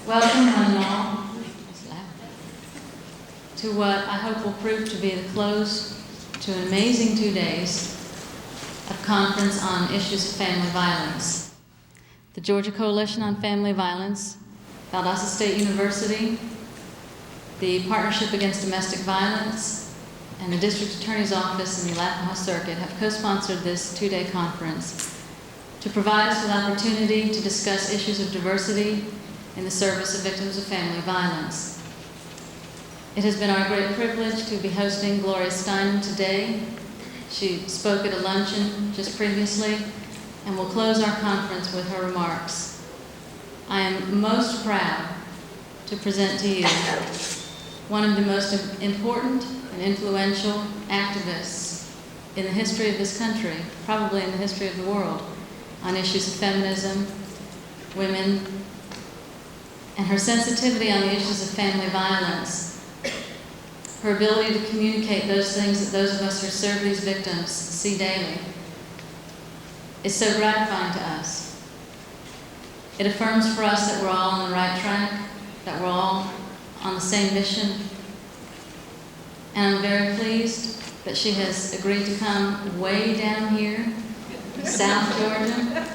Welcome one and all to what I hope will prove to be the close to an amazing 2 days of conference on issues of family violence. The Georgia Coalition on Family Violence, Valdosta State University, the Partnership Against Domestic Violence, and the District Attorney's Office in the Alapaha Circuit have co-sponsored this 2-day conference to provide us with opportunity to discuss issues of diversity in the service of victims of family violence. It has been our great privilege to be hosting Gloria Steinem today. She spoke at a luncheon just previously and will close our conference with her remarks. I am most proud to present to you one of the most important and influential activists in the history of this country, probably in the history of the world, on issues of feminism, women, and her sensitivity on the issues of family violence, her ability to communicate those things that those of us who serve these victims see daily, is so gratifying to us. It affirms for us that we're all on the right track, that we're all on the same mission, and I'm very pleased that she has agreed to come way down here, South Georgia,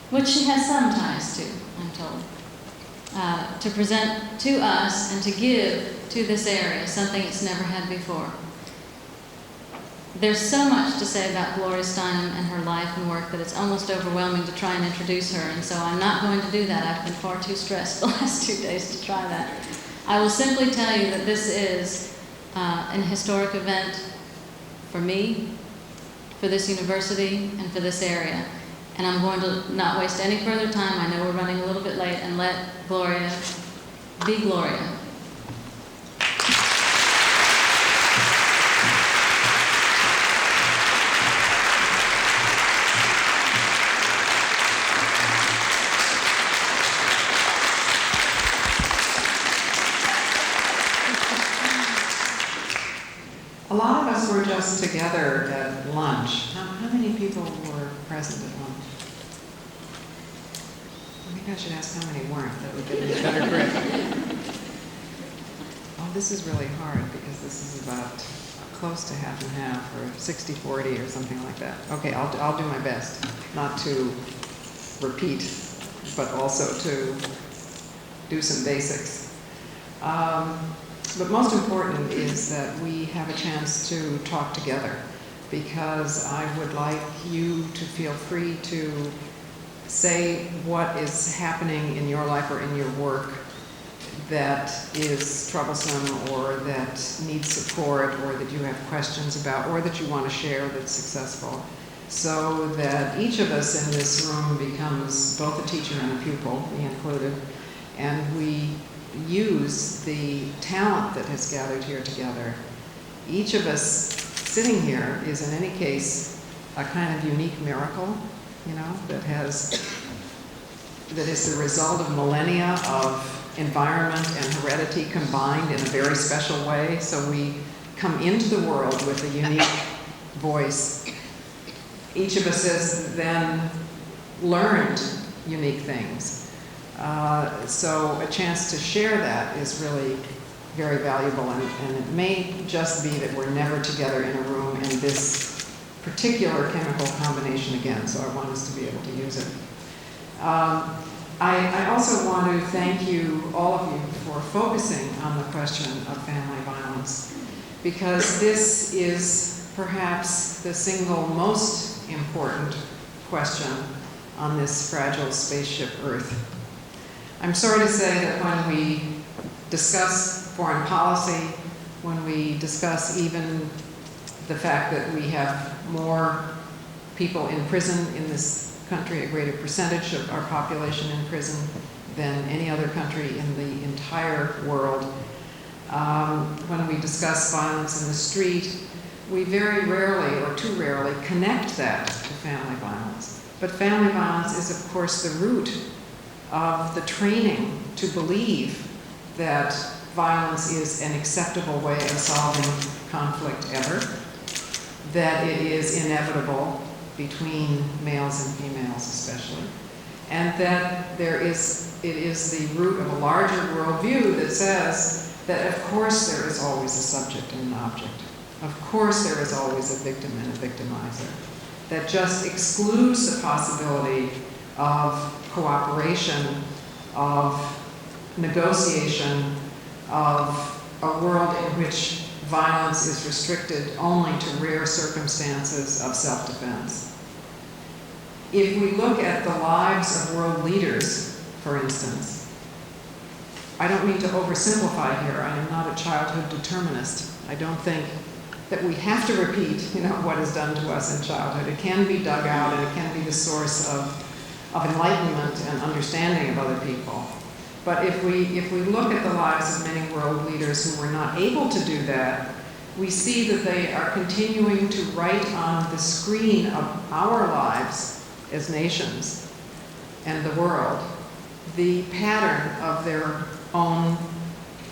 which she has some ties to, I'm told, to present to us and to give to this area something it's never had before. There's so much to say about Gloria Steinem and her life and work that it's almost overwhelming to try and introduce her, and so I'm not going to do that. I've been far too stressed the last 2 days to try that. I will simply tell you that this is an historic event for me, for this university, and for this area. And I'm going to not waste any further time. I know we're running a little bit late, and let Gloria be Gloria. A lot of us were just together at lunch. How many people were present at lunch? I think I should ask how many weren't. That would give me a better grip. Oh, this is really hard because this is about close to half and half, or 60-40 or something like that. Okay, I'll do my best not to repeat, but also to do some basics. But most important is that we have a chance to talk together, because I would like you to feel free to say what is happening in your life or in your work that is troublesome, or that needs support, or that you have questions about, or that you want to share that's successful, so that each of us in this room becomes both a teacher and a pupil, me included, and we use the talent that has gathered here together. Each of us sitting here is in any case a kind of unique miracle, you know, that is the result of millennia of environment and heredity combined in a very special way. So we come into the world with a unique voice. Each of us has then learned unique things. So a chance to share that is really very valuable, and it may just be that we're never together in a room in this particular chemical combination again, so I want us to be able to use it. I also want to thank you, all of you, for focusing on the question of family violence, because this is perhaps the single most important question on this fragile spaceship Earth. I'm sorry to say that when we discuss foreign policy, when we discuss even the fact that we have more people in prison in this country, a greater percentage of our population in prison than any other country in the entire world, when we discuss violence in the street, we very rarely, or too rarely, connect that to family violence. But family violence is, of course, the root of the training to believe that violence is an acceptable way of solving conflict ever, that it is inevitable between males and females especially, and that it is the root of a larger worldview that says that of course there is always a subject and an object. Of course there is always a victim and a victimizer. That just excludes the possibility of cooperation, of negotiation, of a world in which violence is restricted only to rare circumstances of self-defense. If we look at the lives of world leaders, for instance, I don't mean to oversimplify here. I am not a childhood determinist. I don't think that we have to repeat, what is done to us in childhood. It can be dug out, and it can be the source of enlightenment and understanding of other people. But if we look at the lives of many world leaders who were not able to do that, we see that they are continuing to write on the screen of our lives as nations and the world the pattern of their own,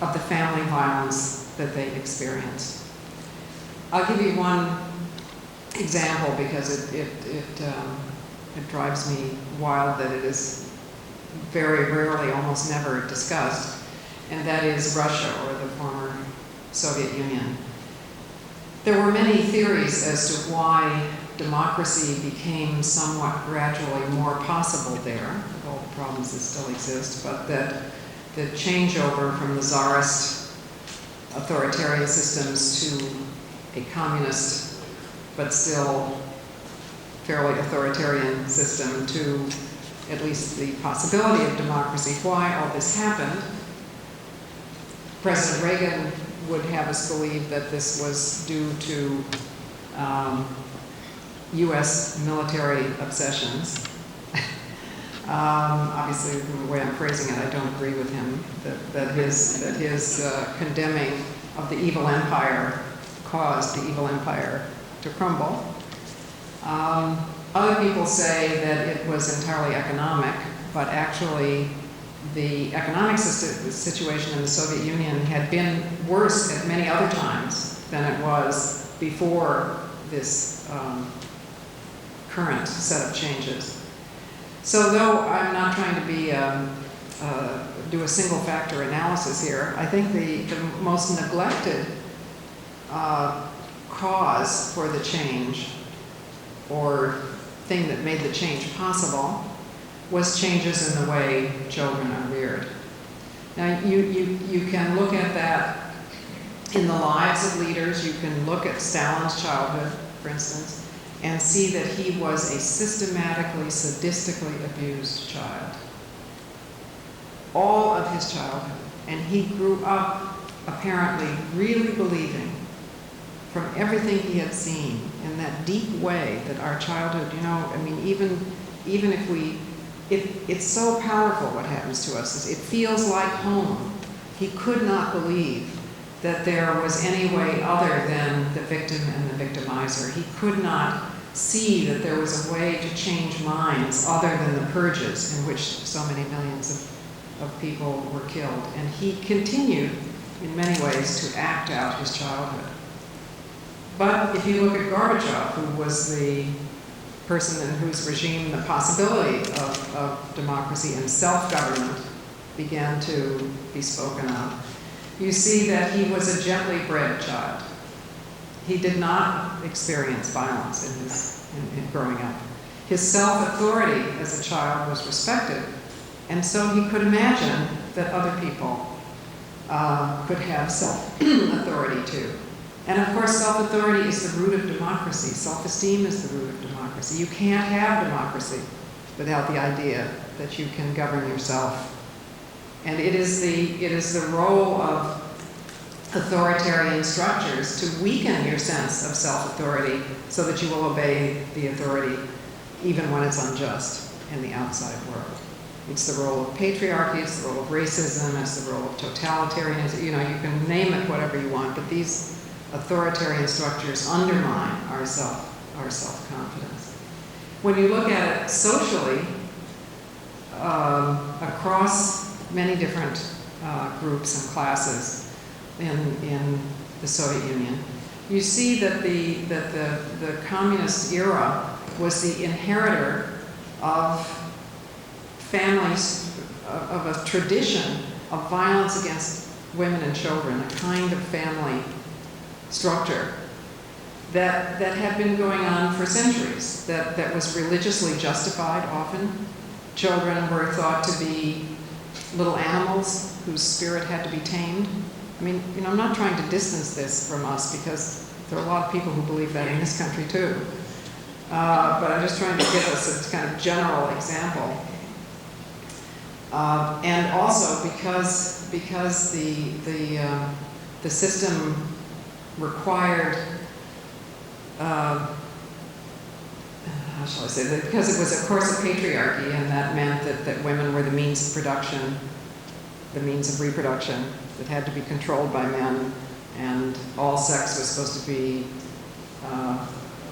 of the family violence that they experienced. I'll give you one example because it drives me wild that it is very rarely, almost never discussed, and that is Russia, or the former Soviet Union. There were many theories as to why democracy became somewhat gradually more possible there, with all the problems that still exist, but that the changeover from the czarist authoritarian systems to a communist but still fairly authoritarian system to at least the possibility of democracy, why all this happened. President Reagan would have us believe that this was due to U.S. military obsessions. Obviously, the way I'm phrasing it, I don't agree with him, that his condemning of the evil empire caused the evil empire to crumble. Other people say that it was entirely economic, but actually the economic situation in the Soviet Union had been worse at many other times than it was before this current set of changes. So though I'm not trying to be do a single factor analysis here, I think the most neglected cause for the change, or thing that made the change possible, was changes in the way children are reared. Now, you can look at that in the lives of leaders. You can look at Stalin's childhood, for instance, and see that he was a systematically, sadistically abused child. All of his childhood. And he grew up, apparently, really believing, from everything he had seen, in that deep way that our childhood, even if it's so powerful what happens to us. It feels like home. He could not believe that there was any way other than the victim and the victimizer. He could not see that there was a way to change minds other than the purges in which so many millions of people were killed. And he continued, in many ways, to act out his childhood. But if you look at Gorbachev, who was the person in whose regime the possibility of democracy and self-government began to be spoken of, you see that he was a gently bred child. He did not experience violence in growing up. His self-authority as a child was respected, and so he could imagine that other people could have self-authority too. And of course, self-authority is the root of democracy. Self-esteem is the root of democracy. You can't have democracy without the idea that you can govern yourself. And it is the role of authoritarian structures to weaken your sense of self-authority so that you will obey the authority even when it's unjust in the outside world. It's the role of patriarchy, it's the role of racism, it's the role of totalitarianism. You can name it whatever you want, but these authoritarian structures undermine our self-confidence. When you look at it socially, across many different groups and classes in the Soviet Union, you see that the communist era was the inheritor of families, of a tradition of violence against women and children, a kind of family structure that had been going on for centuries, that was religiously justified often. Children were thought to be little animals whose spirit had to be tamed. I mean, I'm not trying to distance this from us, because there are a lot of people who believe that in this country too. But I'm just trying to give us a kind of general example. And also because the system required, how shall I say that? Because it was, of course, a patriarchy, and that meant that women were the means of production, the means of reproduction, that had to be controlled by men, and all sex was supposed to be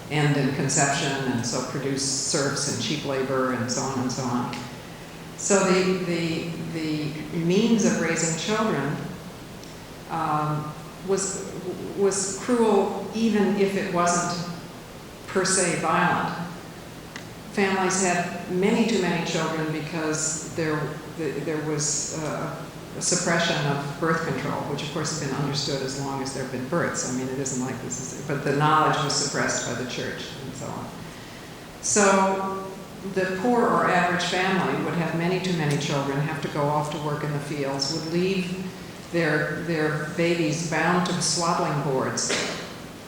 end in conception, and so produce serfs and cheap labor, and so on and so on. So the means of raising children was cruel, even if it wasn't per se violent. Families had many too many children because there was a suppression of birth control, which of course has been understood as long as there have been births. I mean, it isn't like this is, but the knowledge was suppressed by the church and so on. So the poor or average family would have many too many children, have to go off to work in the fields, would leave their babies bound to swaddling boards,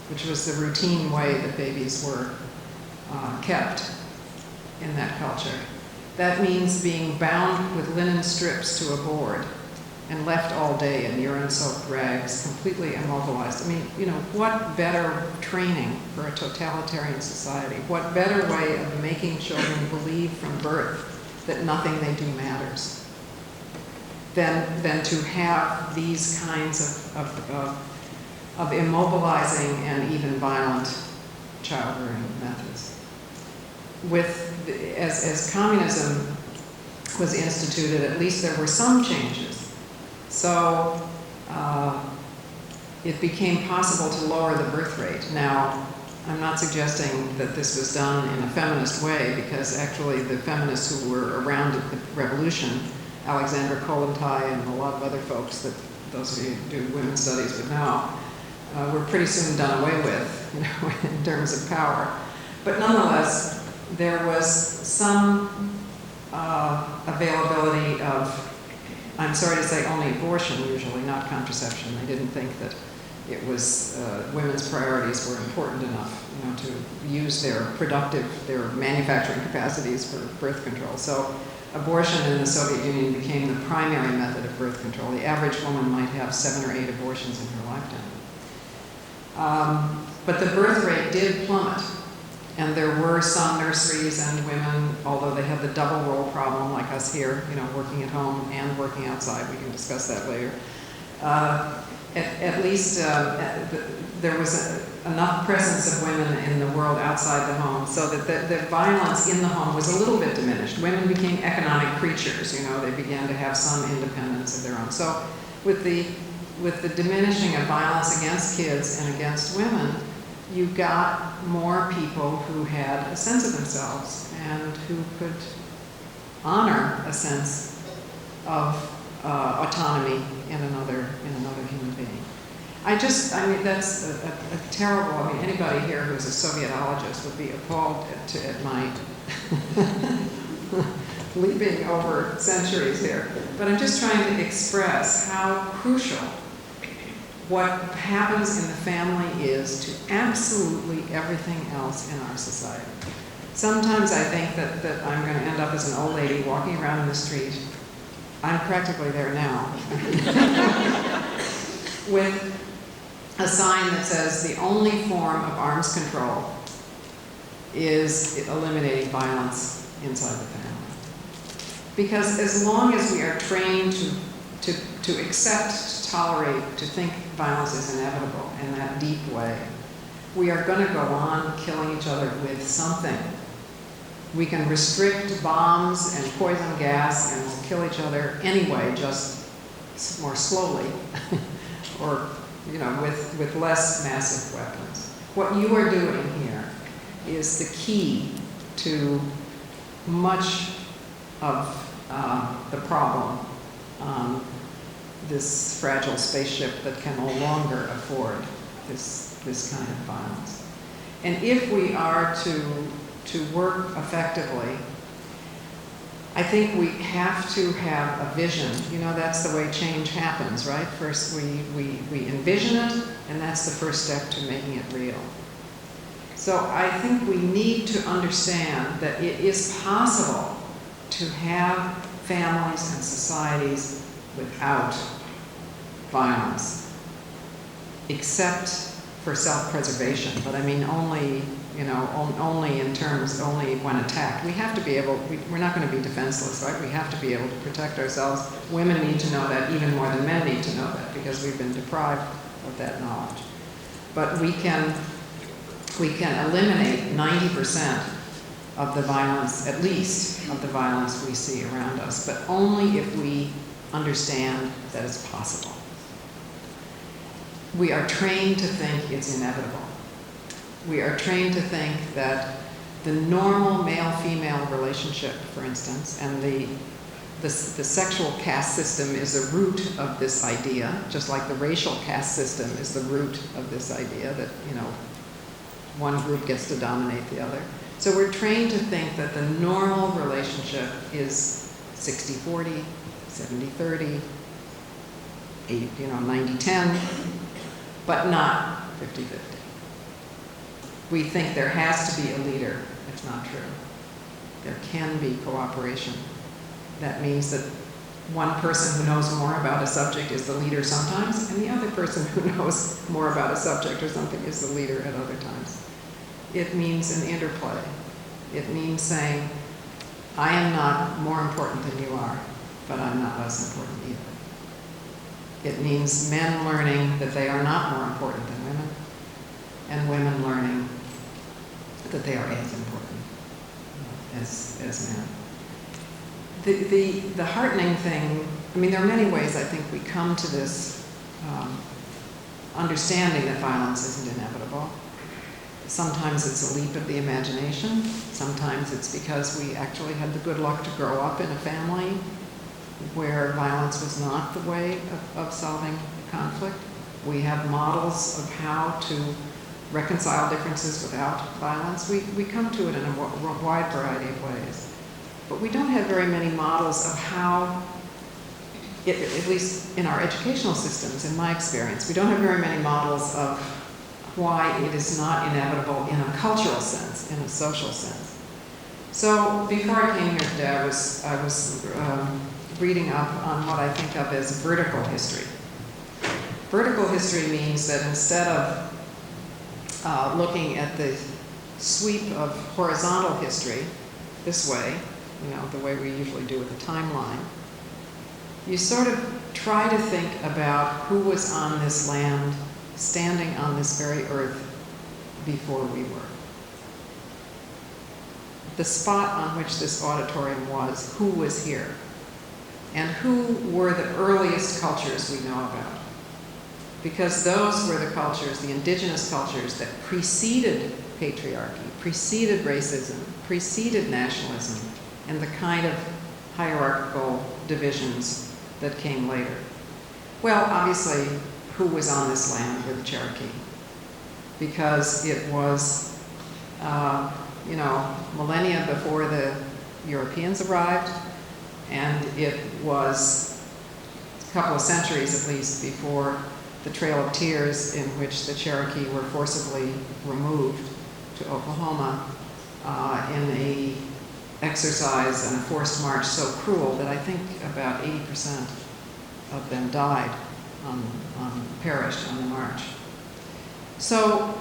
which was the routine way that babies were kept in that culture. That means being bound with linen strips to a board and left all day in urine-soaked rags, completely immobilized. I mean, what better training for a totalitarian society? What better way of making children believe from birth that nothing they do matters than to have these kinds of immobilizing and even violent child-rearing methods. As communism was instituted, at least there were some changes. So it became possible to lower the birth rate. Now, I'm not suggesting that this was done in a feminist way, because actually the feminists who were around at the revolution, Alexandra Kollontai and a lot of other folks that those of you who do women's studies would know, were pretty soon done away with, in terms of power. But nonetheless, there was some availability of, I'm sorry to say, only abortion usually, not contraception. They didn't think that it was, women's priorities were important enough, to use their manufacturing capacities for birth control. So abortion in the Soviet Union became the primary method of birth control. The average woman might have 7 or 8 abortions in her lifetime. But the birth rate did plummet. And there were some nurseries and women, although they had the double role problem like us here, working at home and working outside. We can discuss that later. At least there was enough presence of women in the world outside the home so that the violence in the home was a little bit diminished. Women became economic creatures, they began to have some independence of their own. So with the diminishing of violence against kids and against women, you got more people who had a sense of themselves and who could honor a sense of autonomy in another human being. That's a terrible, anybody here who's a Sovietologist would be appalled at my leaping over centuries here. But I'm just trying to express how crucial what happens in the family is to absolutely everything else in our society. Sometimes I think that I'm going to end up as an old lady walking around in the street. I'm practically there now. With a sign that says the only form of arms control is eliminating violence inside the family. Because as long as we are trained to accept, to tolerate, to think violence is inevitable in that deep way, we are going to go on killing each other with something. We can restrict bombs and poison gas and we'll kill each other anyway, just more slowly, or with less massive weapons. What you are doing here is the key to much of the problem on this fragile spaceship that can no longer afford this kind of violence. And if we are to work effectively, I think we have to have a vision. You know, that's the way change happens, right? First we envision it, and that's the first step to making it real. So I think we need to understand that it is possible to have families and societies without violence, except for self-preservation. But I mean only, you know, only in terms, only when attacked. We have to be able, we're not going to be defenseless, right? We have to be able to protect ourselves. Women need to know that even more than men need to know that, because we've been deprived of that knowledge. But we can eliminate 90% of the violence, at least of the violence we see around us, but only if we understand that it's possible. We are trained to think it's inevitable. We are trained to think that the normal male-female relationship, for instance, and the sexual caste system is the root of this idea, just like the racial caste system is the root of this idea that, you know, one group gets to dominate the other. So we're trained to think that the normal relationship is 60-40, 70-30, 90-10, but not 50-50. We think there has to be a leader. It's not true. There can be cooperation. That means that one person who knows more about a subject is the leader sometimes, and the other person who knows more about a subject or something is the leader at other times. It means an interplay. It means saying, I am not more important than you are, but I'm not less important either. It means men learning that they are not more important than women, and women learning that they are as important as men. The heartening thing, I mean, there are many ways I think we come to this understanding that violence isn't inevitable. Sometimes it's a leap of the imagination. Sometimes it's because we actually had the good luck to grow up in a family where violence was not the way of solving conflict. We have models of how to reconcile differences without violence. We come to it in a wide variety of ways. But we don't have very many models of how, at least in our educational systems, in my experience, we don't have very many models of why it is not inevitable in a cultural sense, in a social sense. So before I came here today, I was reading up on what I think of as vertical history. Vertical history means that instead of looking at the sweep of horizontal history this way, the way we usually do with a timeline, you sort of try to think about who was on this land, standing on this very earth before we were. The spot on which this auditorium was, who was here? And who were the earliest cultures we know about? Because those were the cultures, the indigenous cultures, that preceded patriarchy, preceded racism, preceded nationalism, and the kind of hierarchical divisions that came later. Well, obviously, who was on this land were the Cherokee, because it was, millennia before the Europeans arrived, and it was a couple of centuries at least before the Trail of Tears, in which the Cherokee were forcibly removed to Oklahoma in a exercise and a forced march so cruel that I think about 80% of them died, perished on the march. So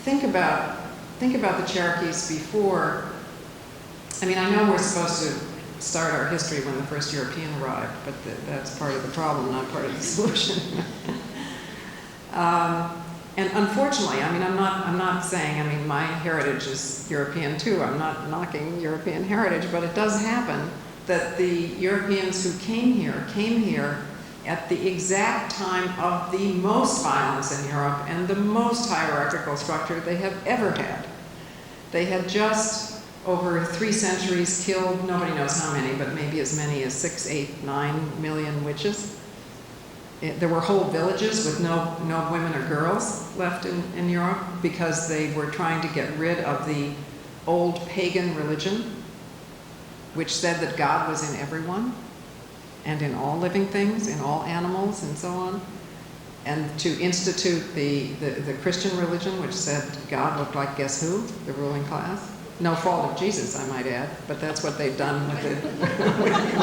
think about the Cherokees before. I mean, I know we're supposed to start our history when the first European arrived, but that's part of the problem, not part of the solution. And unfortunately, I mean, I'm not saying, I mean, my heritage is European too. I'm not knocking European heritage, but it does happen that the Europeans who came here at the exact time of the most violence in Europe and the most hierarchical structure they have ever had. They had just over 3 centuries killed, nobody knows how many, but maybe as many as 6, 8, 9 million witches. There were whole villages with no women or girls left in Europe because they were trying to get rid of the old pagan religion, which said that God was in everyone and in all living things, in all animals and so on, and to institute the Christian religion, which said God looked like guess who? The ruling class. No fault of Jesus, I might add, but that's what they've done with the religion.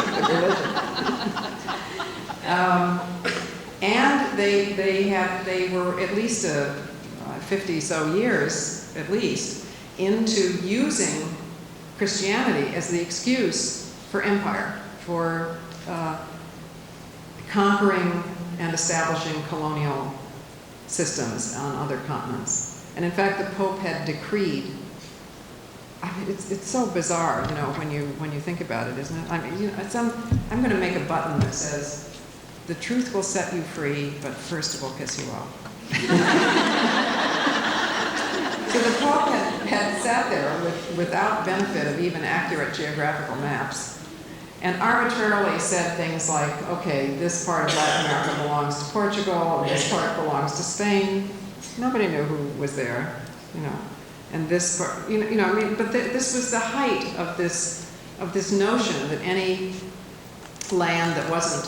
And they were at least 50 so years, at least, into using Christianity as the excuse for empire, for conquering and establishing colonial systems on other continents. And in fact, the Pope had decreed, I mean, it's so bizarre, you know, when you think about it, isn't it? I mean, you know, I'm going to make a button that says, "The truth will set you free, but first it will piss you off." So the Pope had sat there without benefit of even accurate geographical maps and arbitrarily said things like, okay, this part of Latin America belongs to Portugal, and this part belongs to Spain. Nobody knew who was there, you know. And this part, you know, I mean, but this was the height of this notion that any land that wasn't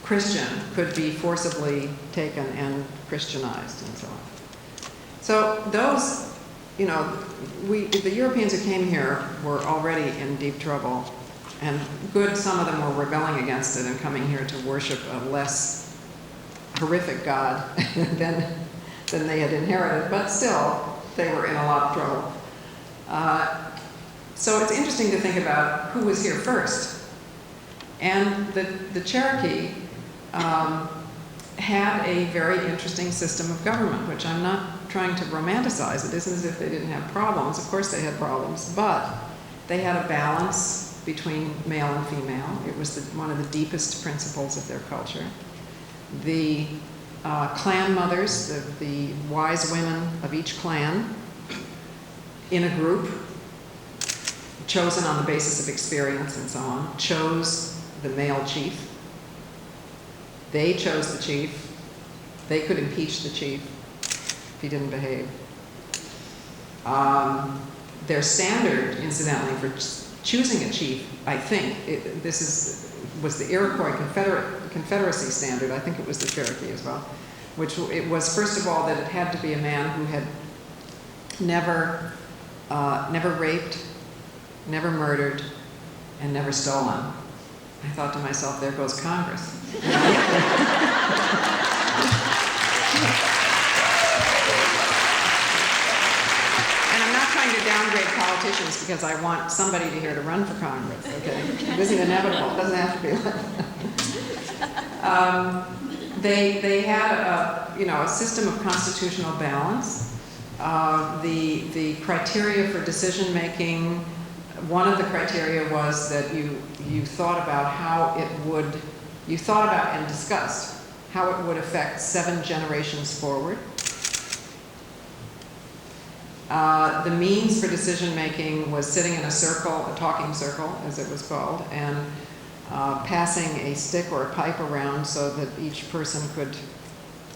Christian could be forcibly taken and Christianized and so on. So those, you know, the Europeans who came here were already in deep trouble, and some of them were rebelling against it and coming here to worship a less horrific God than they had inherited, but still, they were in a lot of trouble. So it's interesting to think about who was here first. And the Cherokee had a very interesting system of government, which I'm not trying to romanticize. It isn't as if they didn't have problems. Of course they had problems, but they had a balance between male and female. It was one of the deepest principles of their culture. The clan mothers, the wise women of each clan, in a group, chosen on the basis of experience and so on, chose the male chief. They chose the chief. They could impeach the chief if he didn't behave. Their standard, incidentally, for choosing a chief, I think, was the Iroquois Confederacy standard. I think it was the Cherokee as well, which it was, first of all, that it had to be a man who had never raped, never murdered, and never stolen. I thought to myself, there goes Congress. And I'm not trying to downgrade politicians because I want somebody to here to run for Congress, okay? It isn't inevitable. It doesn't have to be like that. They had a system of constitutional balance. The criteria for decision making, one of the criteria was that you thought about how it would, you thought about and discussed how it would affect 7 generations forward. The means for decision making was sitting in a circle, a talking circle as it was called, and passing a stick or a pipe around so that each person could,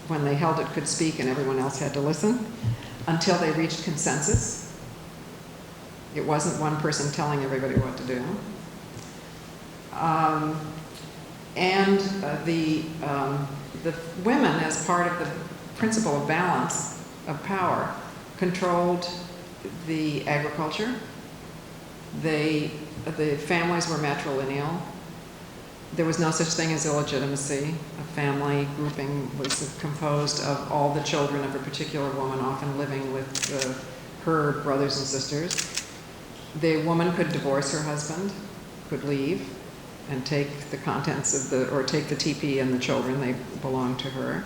when they held it, could speak and everyone else had to listen until they reached consensus. It wasn't one person telling everybody what to do. The women, as part of the principle of balance of power, controlled the agriculture. The families were matrilineal. There was no such thing as illegitimacy. A family grouping was composed of all the children of a particular woman, often living with her brothers and sisters. The woman could divorce her husband, could leave, and take the contents of or take the teepee and the children, they belonged to her.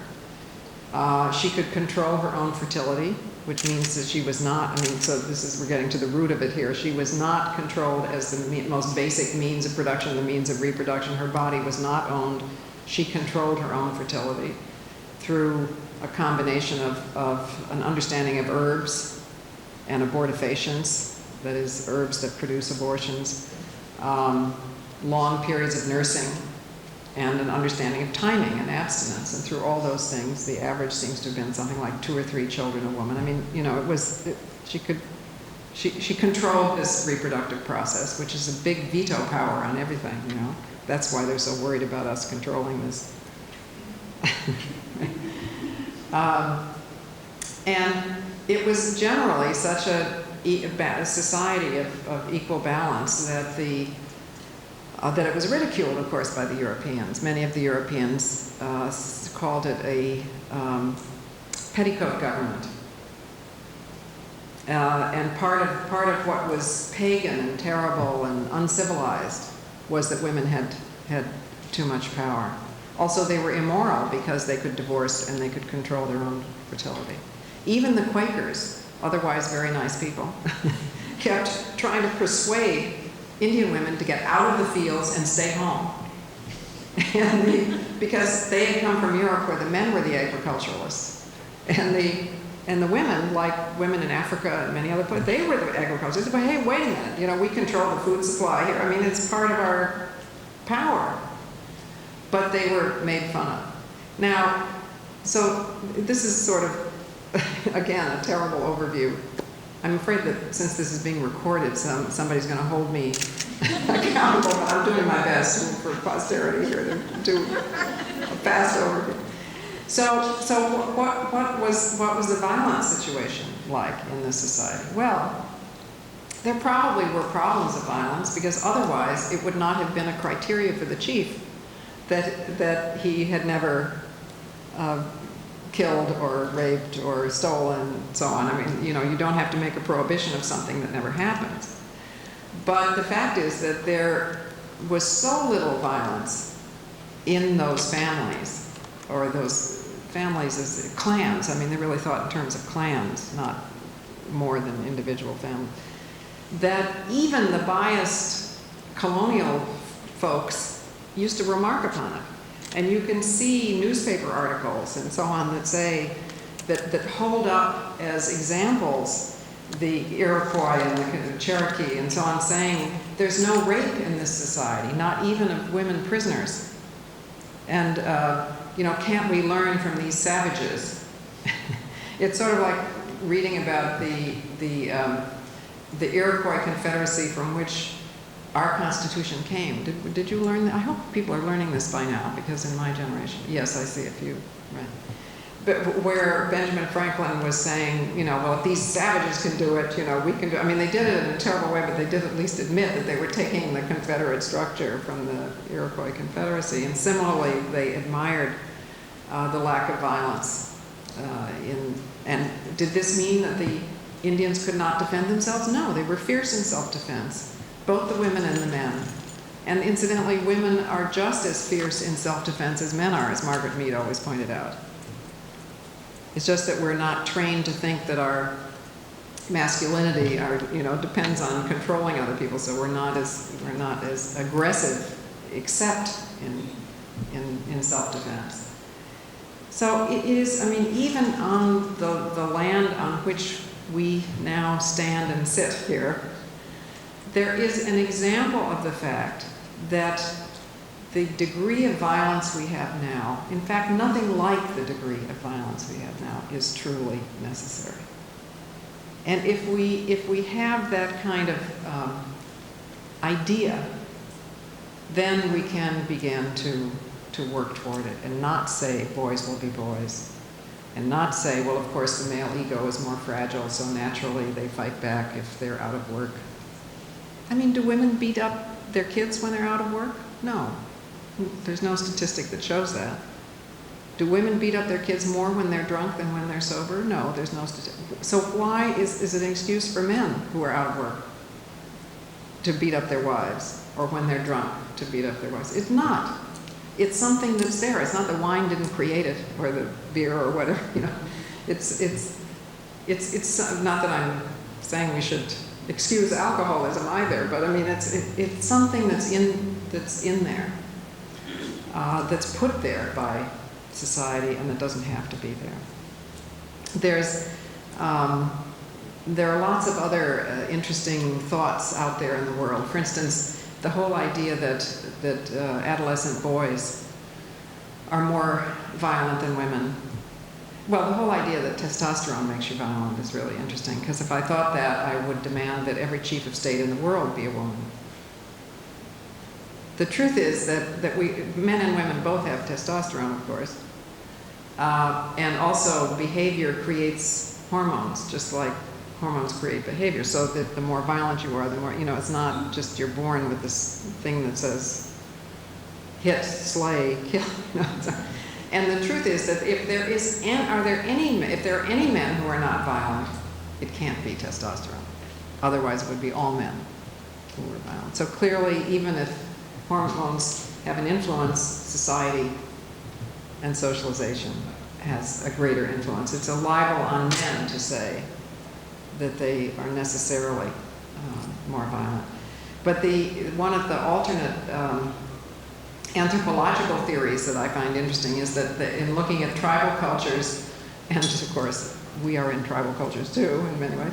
She could control her own fertility, which means that she was not, we're getting to the root of it here. She was not controlled as the most basic means of production, the means of reproduction. Her body was not owned. She controlled her own fertility through a combination of an understanding of herbs and abortifacients that is, herbs that produce abortions, long periods of nursing, and an understanding of timing and abstinence. And through all those things, the average seems to have been something like 2 or 3 children a woman. I mean, you know, she controlled this reproductive process, which is a big veto power on everything, you know. That's why they're so worried about us controlling this. And it was generally such a society of equal balance that that it was ridiculed, of course, by the Europeans. Many of the Europeans called it a petticoat government. And part of what was pagan and terrible and uncivilized was that women had too much power. Also, they were immoral because they could divorce and they could control their own fertility. Even the Quakers, otherwise very nice people, kept trying to persuade Indian women to get out of the fields and stay home. Because they had come from Europe where the men were the agriculturalists. And the women, like women in Africa and many other places, they were the agriculturists. They said, hey, wait a minute, you know, we control the food supply here. I mean, it's part of our power. But they were made fun of. Now, so this is sort of, again, a terrible overview. I'm afraid that since this is being recorded, somebody's going to hold me accountable, but I'm doing my best for posterity here to do a fast overview. So what was the violence situation like in this society? Well, there probably were problems of violence, because otherwise it would not have been a criteria for the chief that he had never killed or raped or stolen and so on. I mean, you know, you don't have to make a prohibition of something that never happened. But the fact is that there was so little violence in those families, or those families as clans. I mean, they really thought in terms of clans, not more than individual families. That even the biased colonial folks used to remark upon it. And you can see newspaper articles and so on that say, that hold up as examples the Iroquois and the Cherokee and so on, saying there's no rape in this society, not even of women prisoners. And, you know, can't we learn from these savages? It's sort of like reading about the Iroquois Confederacy from which our Constitution came. Did you learn that? I hope people are learning this by now, because in my generation, yes, I see a few, right? But where Benjamin Franklin was saying, you know, well, if these savages can do it, you know, we can do it. I mean, they did it in a terrible way, but they did at least admit that they were taking the Confederate structure from the Iroquois Confederacy. And similarly, they admired the lack of violence. And did this mean that the Indians could not defend themselves? No, they were fierce in self-defense. Both the women and the men. And incidentally, women are just as fierce in self-defense as men are, as Margaret Mead always pointed out. It's just that we're not trained to think that our masculinity, depends on controlling other people, so we're not as aggressive, except in self-defense. So it is, I mean, even on the land on which we now stand and sit here, there is an example of the fact that the degree of violence we have now, in fact, nothing like the degree of violence we have now, is truly necessary. And if we have that kind of idea, then we can begin to work toward it, and not say boys will be boys, and not say, well, of course, the male ego is more fragile, so naturally they fight back if they're out of work. I mean, do women beat up their kids when they're out of work? No. There's no statistic that shows that. Do women beat up their kids more when they're drunk than when they're sober? No, there's no statistic. So why is it an excuse for men who are out of work to beat up their wives, or when they're drunk to beat up their wives? It's not. It's something that's there. It's not the wine didn't create it, or the beer, or whatever. You know, it's not that I'm saying we should excuse alcoholism either, but I mean it's something that's in there, that's put there by society, and that doesn't have to be there. There's there are lots of other interesting thoughts out there in the world. For instance, the whole idea that adolescent boys are more violent than women. Well, the whole idea that testosterone makes you violent is really interesting, because if I thought that, I would demand that every chief of state in the world be a woman. The truth is that men and women both have testosterone, of course, and also behavior creates hormones, just like hormones create behavior. So that the more violent you are, the more, it's not just you're born with this thing that says hit, slay, kill. And the truth is that if there are any men who are not violent, it can't be testosterone. Otherwise, it would be all men who are violent. So clearly, even if hormones have an influence, society and socialization has a greater influence. It's a libel on men to say that they are necessarily more violent. But one of the alternate anthropological theories that I find interesting is that in looking at tribal cultures, and of course we are in tribal cultures too in many ways,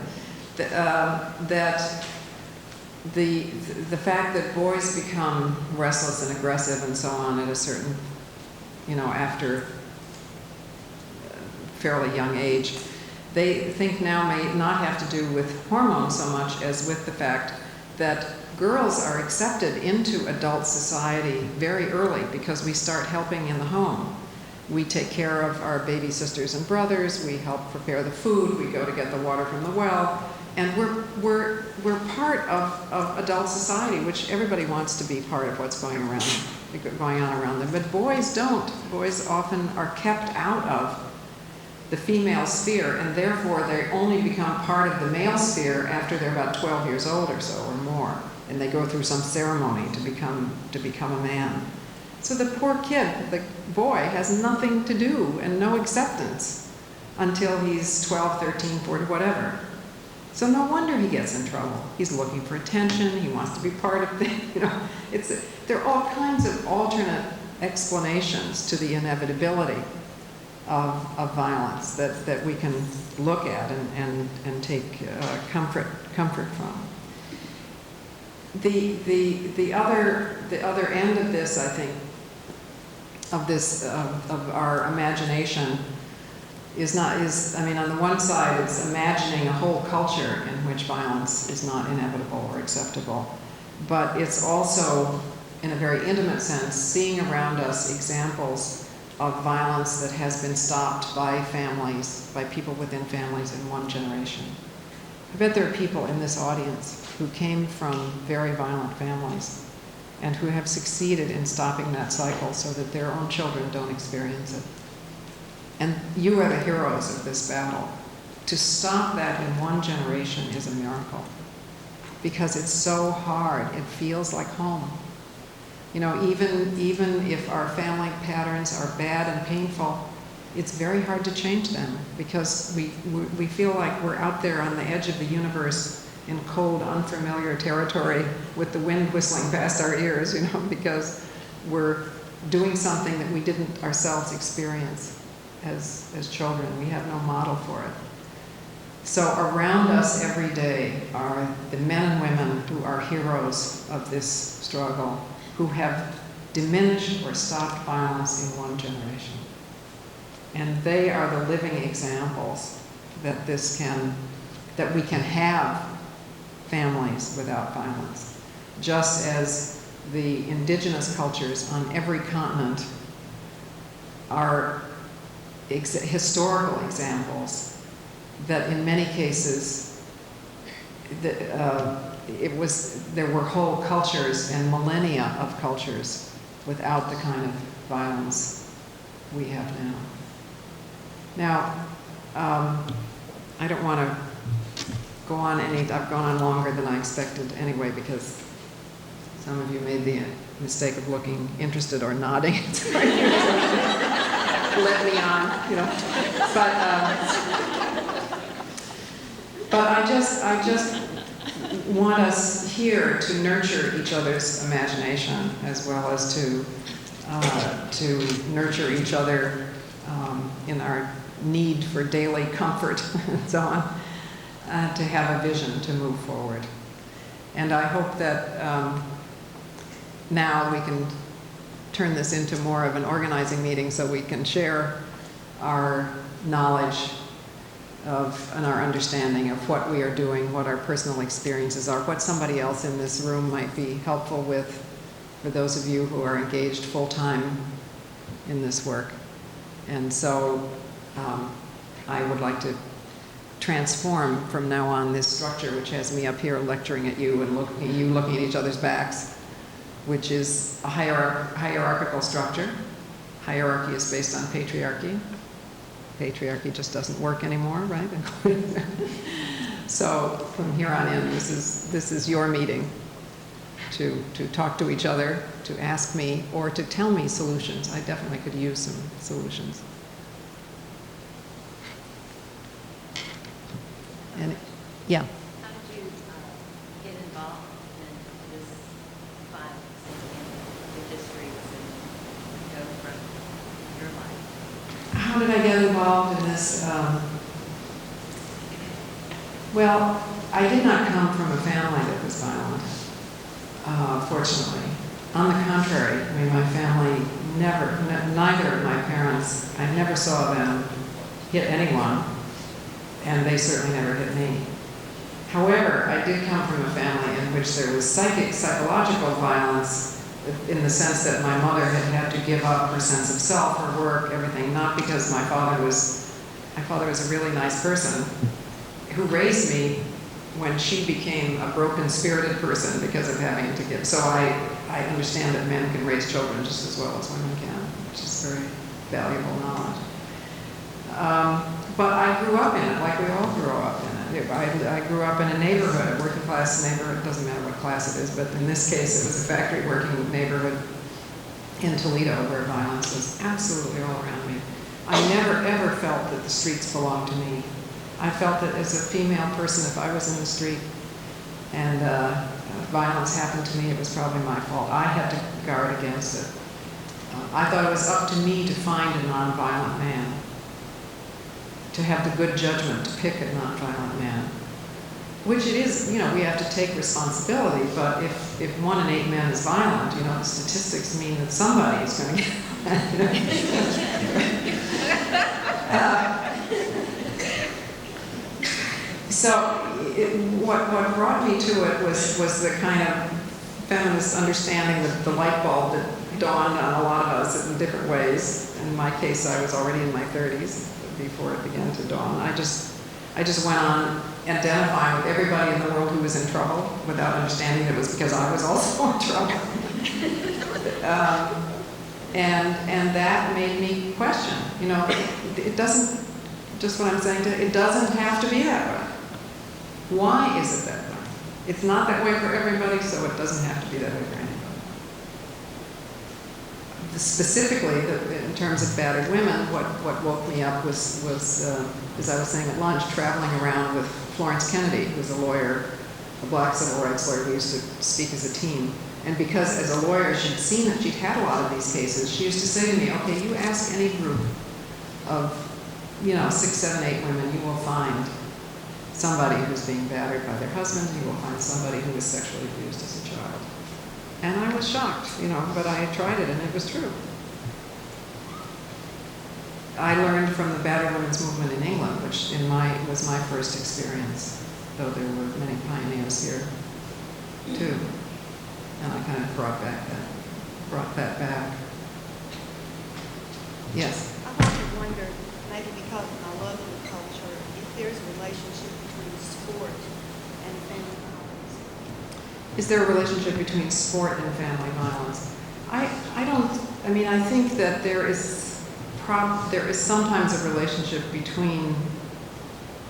that the fact that boys become restless and aggressive and so on at a certain, after fairly young age, they think now may not have to do with hormones so much as with the fact that girls are accepted into adult society very early because we start helping in the home. We take care of our baby sisters and brothers, we help prepare the food, we go to get the water from the well, and we're part of adult society, which everybody wants to be part of what's going on around them. But boys don't. Boys often are kept out of the female sphere, and therefore they only become part of the male sphere after they're about 12 years old or so, or more, and they go through some ceremony to become a man. So the poor kid, the boy, has nothing to do and no acceptance until he's 12, 13, 14, whatever. So no wonder he gets in trouble. He's looking for attention, he wants to be part of things, there are all kinds of alternate explanations to the inevitability of violence that we can look at and take comfort from. The other end of this, I think, of our imagination on the one side, it's imagining a whole culture in which violence is not inevitable or acceptable, but it's also, in a very intimate sense, seeing around us examples of violence that has been stopped by families, by people within families in one generation. I bet there are people in this audience who came from very violent families and who have succeeded in stopping that cycle so that their own children don't experience it. And you are the heroes of this battle. To stop that in one generation is a miracle, because it's so hard. It feels like home. Even if our family patterns are bad and painful, it's very hard to change them, because we feel like we're out there on the edge of the universe in cold, unfamiliar territory with the wind whistling past our ears, because we're doing something that we didn't ourselves experience as children. We have no model for it. So around us every day are the men and women who are heroes of this struggle, who have diminished or stopped violence in one generation. And they are the living examples that we can have families without violence. Just as the indigenous cultures on every continent are historical examples that in many cases there were whole cultures and millennia of cultures without the kind of violence we have now. Now, I don't want to go on I've gone on longer than I expected anyway, because some of you made the mistake of looking interested or nodding. Let me on, But I just want us here to nurture each other's imagination, as well as to nurture each other in our need for daily comfort and so on. to have a vision to move forward. And I hope that now we can turn this into more of an organizing meeting so we can share our knowledge of and our understanding of what we are doing, what our personal experiences are, what somebody else in this room might be helpful with for those of you who are engaged full-time in this work. And so I would like to transform from now on this structure, which has me up here lecturing at you and looking at each other's backs, which is a hierarchical structure. Hierarchy is based on patriarchy. Patriarchy just doesn't work anymore, right? So from here on in, this is your meeting to talk to each other, to ask me, or to tell me solutions. I definitely could use some solutions. And yeah. How did you get involved in this violence in your districts and go from your life? How did I get involved in this? Well, I did not come from a family that was violent, fortunately. On the contrary, I mean, my family neither of my parents, I never saw them hit anyone, and they certainly never hit me. However, I did come from a family in which there was psychological violence, in the sense that my mother had to give up her sense of self, her work, everything, not because my father was a really nice person who raised me when she became a broken-spirited person because of having to give. So I understand that men can raise children just as well as women can, which is very valuable knowledge. But I grew up in it, like we all grew up in it. I grew up in a neighborhood, a working class neighborhood. It doesn't matter what class it is, but in this case, it was a factory working neighborhood in Toledo where violence was absolutely all around me. I never, ever felt that the streets belonged to me. I felt that as a female person, if I was in the street and violence happened to me, it was probably my fault. I had to guard against it. I thought it was up to me to find a nonviolent man, to have the good judgment to pick a nonviolent man, which it is. You know, we have to take responsibility, but if 1 in 8 men is violent, you know, the statistics mean that somebody is going to get So what brought me to it was the kind of feminist understanding, the light bulb that dawned on a lot of us in different ways. In my case, I was already in my 30s before it began to dawn. I just went on identifying with everybody in the world who was in trouble without understanding it was because I was also in trouble. And that made me question, you know, it doesn't, just what I'm saying, it doesn't have to be that way. Why is it that way? It's not that way for everybody, so it doesn't have to be that way for anybody. Specifically, in terms of battered women, what woke me up was as I was saying at lunch, traveling around with Florence Kennedy, who's a lawyer, a black civil rights lawyer who used to speak as a team. And because as a lawyer, she'd seen that she'd had a lot of these cases, she used to say to me, okay, you ask any group of, you know, 6, 7, 8 women, you will find somebody who's being battered by their husband, you will find somebody who was sexually abused as a child. And I was shocked, you know, but I had tried it and it was true. I learned from the battered women's movement in England, which was my first experience, though there were many pioneers here too. And I kind of brought that back. Yes? I've often wondered, maybe because of my love of the culture, if there's a relationship between sport and family violence. Is there a relationship between sport and family violence? I think that there is sometimes a relationship between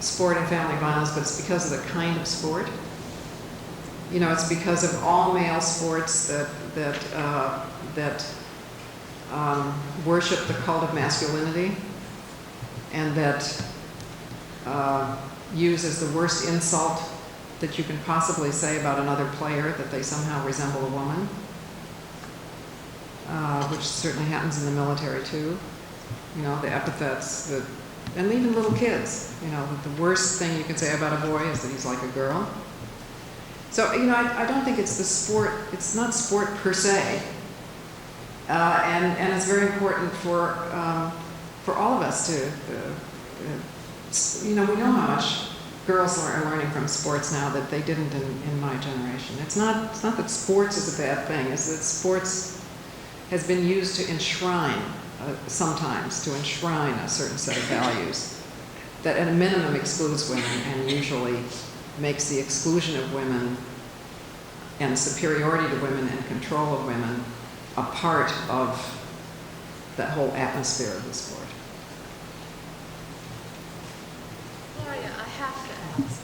sport and family violence, but it's because of the kind of sport. You know, it's because of all male sports that worship the cult of masculinity and that use as the worst insult that you can possibly say about another player that they somehow resemble a woman, which certainly happens in the military too. You know, the epithets that and even little kids, that the worst thing you can say about a boy is that he's like a girl. So, I don't think it's the sport, it's not sport per se. And it's very important for all of us to, we know how much girls are learning from sports now that they didn't in my generation. It's not that sports is a bad thing, it's that sports has been used to enshrine, sometimes to enshrine a certain set of values that at a minimum excludes women and usually makes the exclusion of women and superiority to women and control of women a part of that whole atmosphere of the sport. Gloria, I have to ask.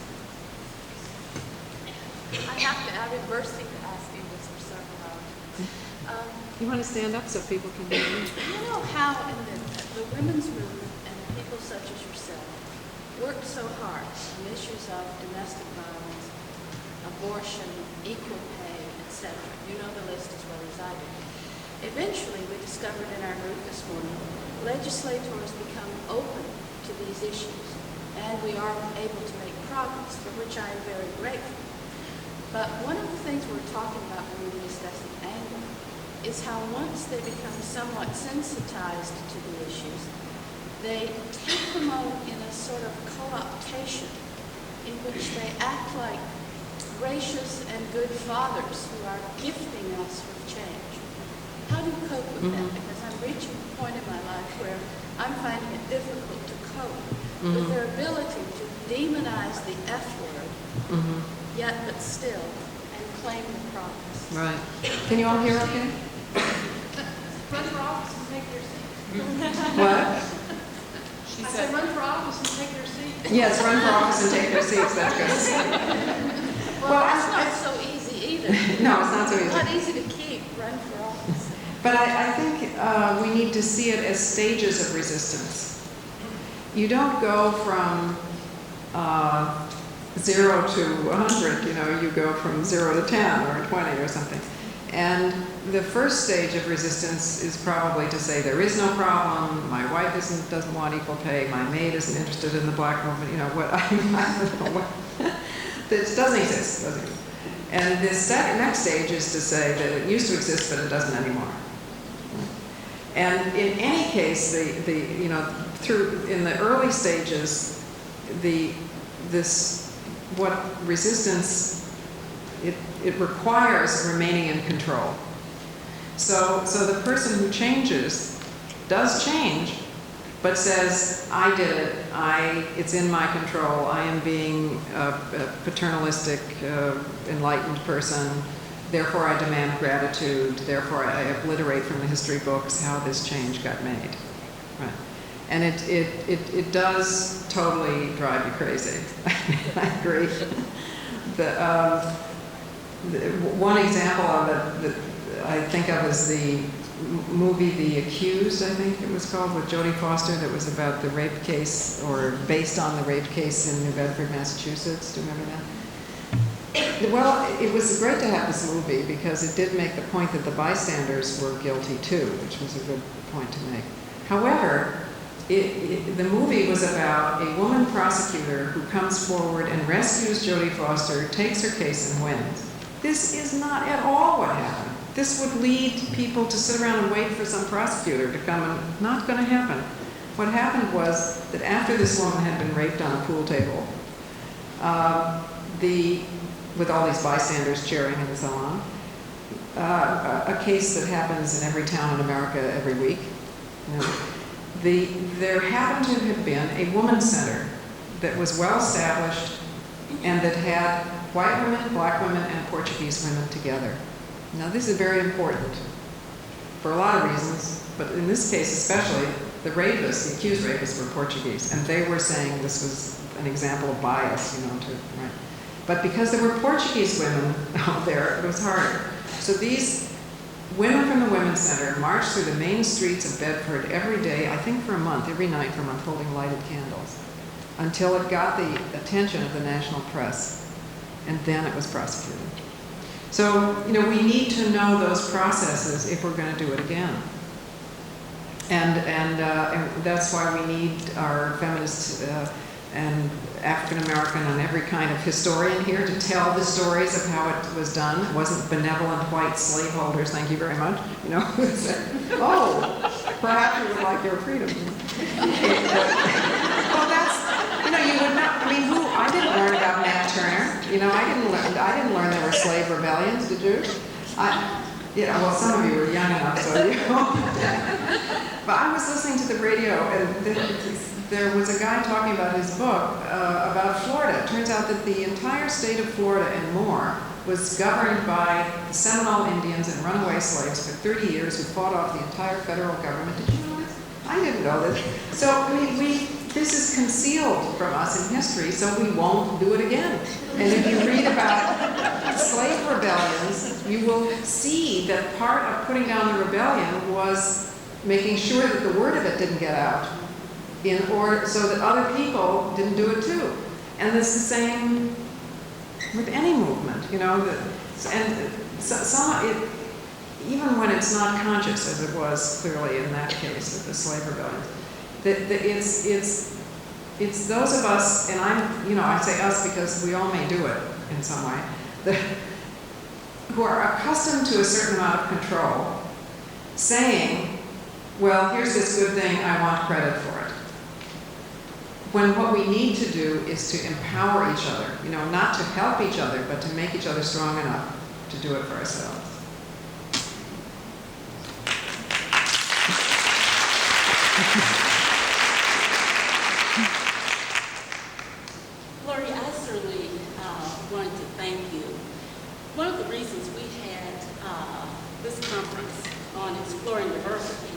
I've been bursting to ask you this for several hours. You want to stand up so people can hear you? You know how in the women's movement and people such as yourself worked so hard on issues of domestic violence, abortion, equal pay, etc. You know the list as well as I do. Eventually, we discovered in our group this morning, legislators become open to these issues, and we are able to make progress, for which I am very grateful. But one of the things we're talking about when we discuss anger is how once they become somewhat sensitized to the issues, they take them on in a sort of co-optation in which they act like gracious and good fathers who are gifting us with change. How do you cope with that? Because I'm reaching a point in my life where I'm finding it difficult to cope with their ability to demonize the F word, yet but still, and claim the progress. Right. Can you all hear okay? Run for office and take their seat. What? I said run for office and take their seat. Yes, run for office and take their seats. That's good. Well, that's not so easy either. No, it's not so easy. It's not easy to keep. Run for office. But I think we need to see it as stages of resistance. You don't go from 0 to 100, you go from 0 to 10 or 20 or something. And the first stage of resistance is probably to say there is no problem, my wife doesn't want equal pay, my maid isn't interested in the black woman, I don't know what. This doesn't exist. And this next stage is to say that it used to exist, but it doesn't anymore. And in any case, in the early stages, what resistance it requires remaining in control. So the person who changes does change, but says, I did it, it's in my control, I am being a paternalistic, enlightened person, therefore I demand gratitude, therefore I obliterate from the history books how this change got made. Right. And it does totally drive you crazy. I agree. One example of it that I think of is the movie The Accused, I think it was called, with Jodie Foster, that was about the rape case, or based on the rape case in New Bedford, Massachusetts. Do you remember that? Well, it was great to have this movie because it did make the point that the bystanders were guilty too, which was a good point to make. However, the movie was about a woman prosecutor who comes forward and rescues Jodie Foster, takes her case and wins. This is not at all what happened. This would lead people to sit around and wait for some prosecutor to come, and not going to happen. What happened was that after this woman had been raped on a pool table, with all these bystanders cheering and so on, a case that happens in every town in America every week, there happened to have been a women's center that was well established and that had white women, black women, and Portuguese women together. Now, this is very important for a lot of reasons, but in this case especially, the rapists, the accused rapists, were Portuguese, and they were saying this was an example of bias, right? But because there were Portuguese women out there, it was harder. So these women from the Women's Center marched through the main streets of Bedford every day, I think for a month, every night for a month, holding lighted candles, until it got the attention of the national press, and then it was prosecuted. So, we need to know those processes if we're going to do it again. And that's why we need our feminist and African American and every kind of historian here to tell the stories of how it was done. It wasn't benevolent white slaveholders, thank you very much, you know, who said, oh, perhaps you would like your freedom. Well, that's, you know, you would not, I mean, I didn't learn about Nat Turner, you know, I didn't learn there were slave rebellions, did you? Yeah, well, some of you were young enough, so you know. But I was listening to the radio, and there was a guy talking about his book about Florida. It turns out that the entire state of Florida and more was governed by Seminole Indians and runaway slaves for 30 years who fought off the entire federal government. Did you know this? I didn't know this. So, I mean, this is concealed from us in history, so we won't do it again. And if you read about slave rebellions, you will see that part of putting down the rebellion was making sure that the word of it didn't get out, in order so that other people didn't do it too. And it's the same with any movement, you know. Even when it's not conscious, as it was clearly in that case with the slave rebellion, it's those of us, and I say us because we all may do it in some way, who are accustomed to a certain amount of control, saying, well, here's this good thing, I want credit for it. When what we need to do is to empower each other, you know, not to help each other, but to make each other strong enough to do it for ourselves. Gloria, I certainly wanted to thank you. One of the reasons we had this conference on exploring diversity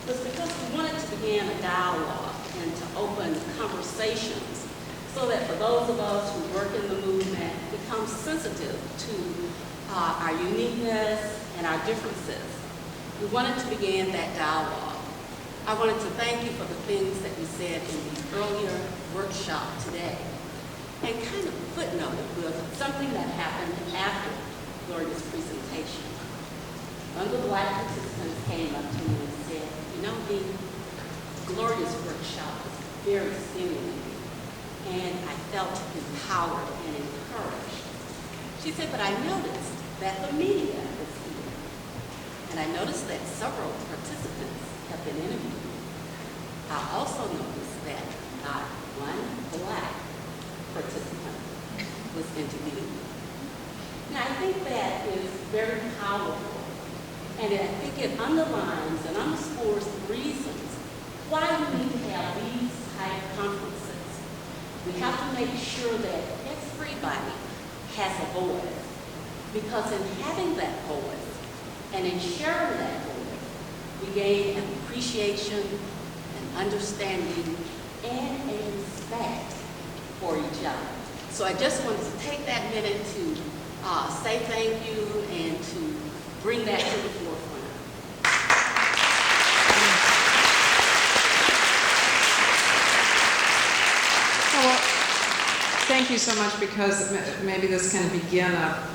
was because we wanted to begin a dialogue and to open conversations so that for those of us who work in the movement become sensitive to our uniqueness and our differences. We wanted to begin that dialogue. I wanted to thank you for the things that you said in the earlier workshop today, and kind of footnote with something that happened after Gloria's presentation. One of the Black participants came up to me and said, you know, Gloria's workshop was very stimulating, and I felt empowered and encouraged. She said, but I noticed that the media is here, and I noticed that several participants have been interviewed. I also noticed that not one Black participant was interviewed. Now, I think that is very powerful, and I think it underlines and underscores the reasons why we need to have these type of conferences. We have to make sure that everybody has a voice, because in having that voice and in sharing that voice, we gain an appreciation, an understanding, and a respect for each other. So I just wanted to take that minute to say thank you and to bring that to the forefront. Well, thank you so much, because maybe this can begin a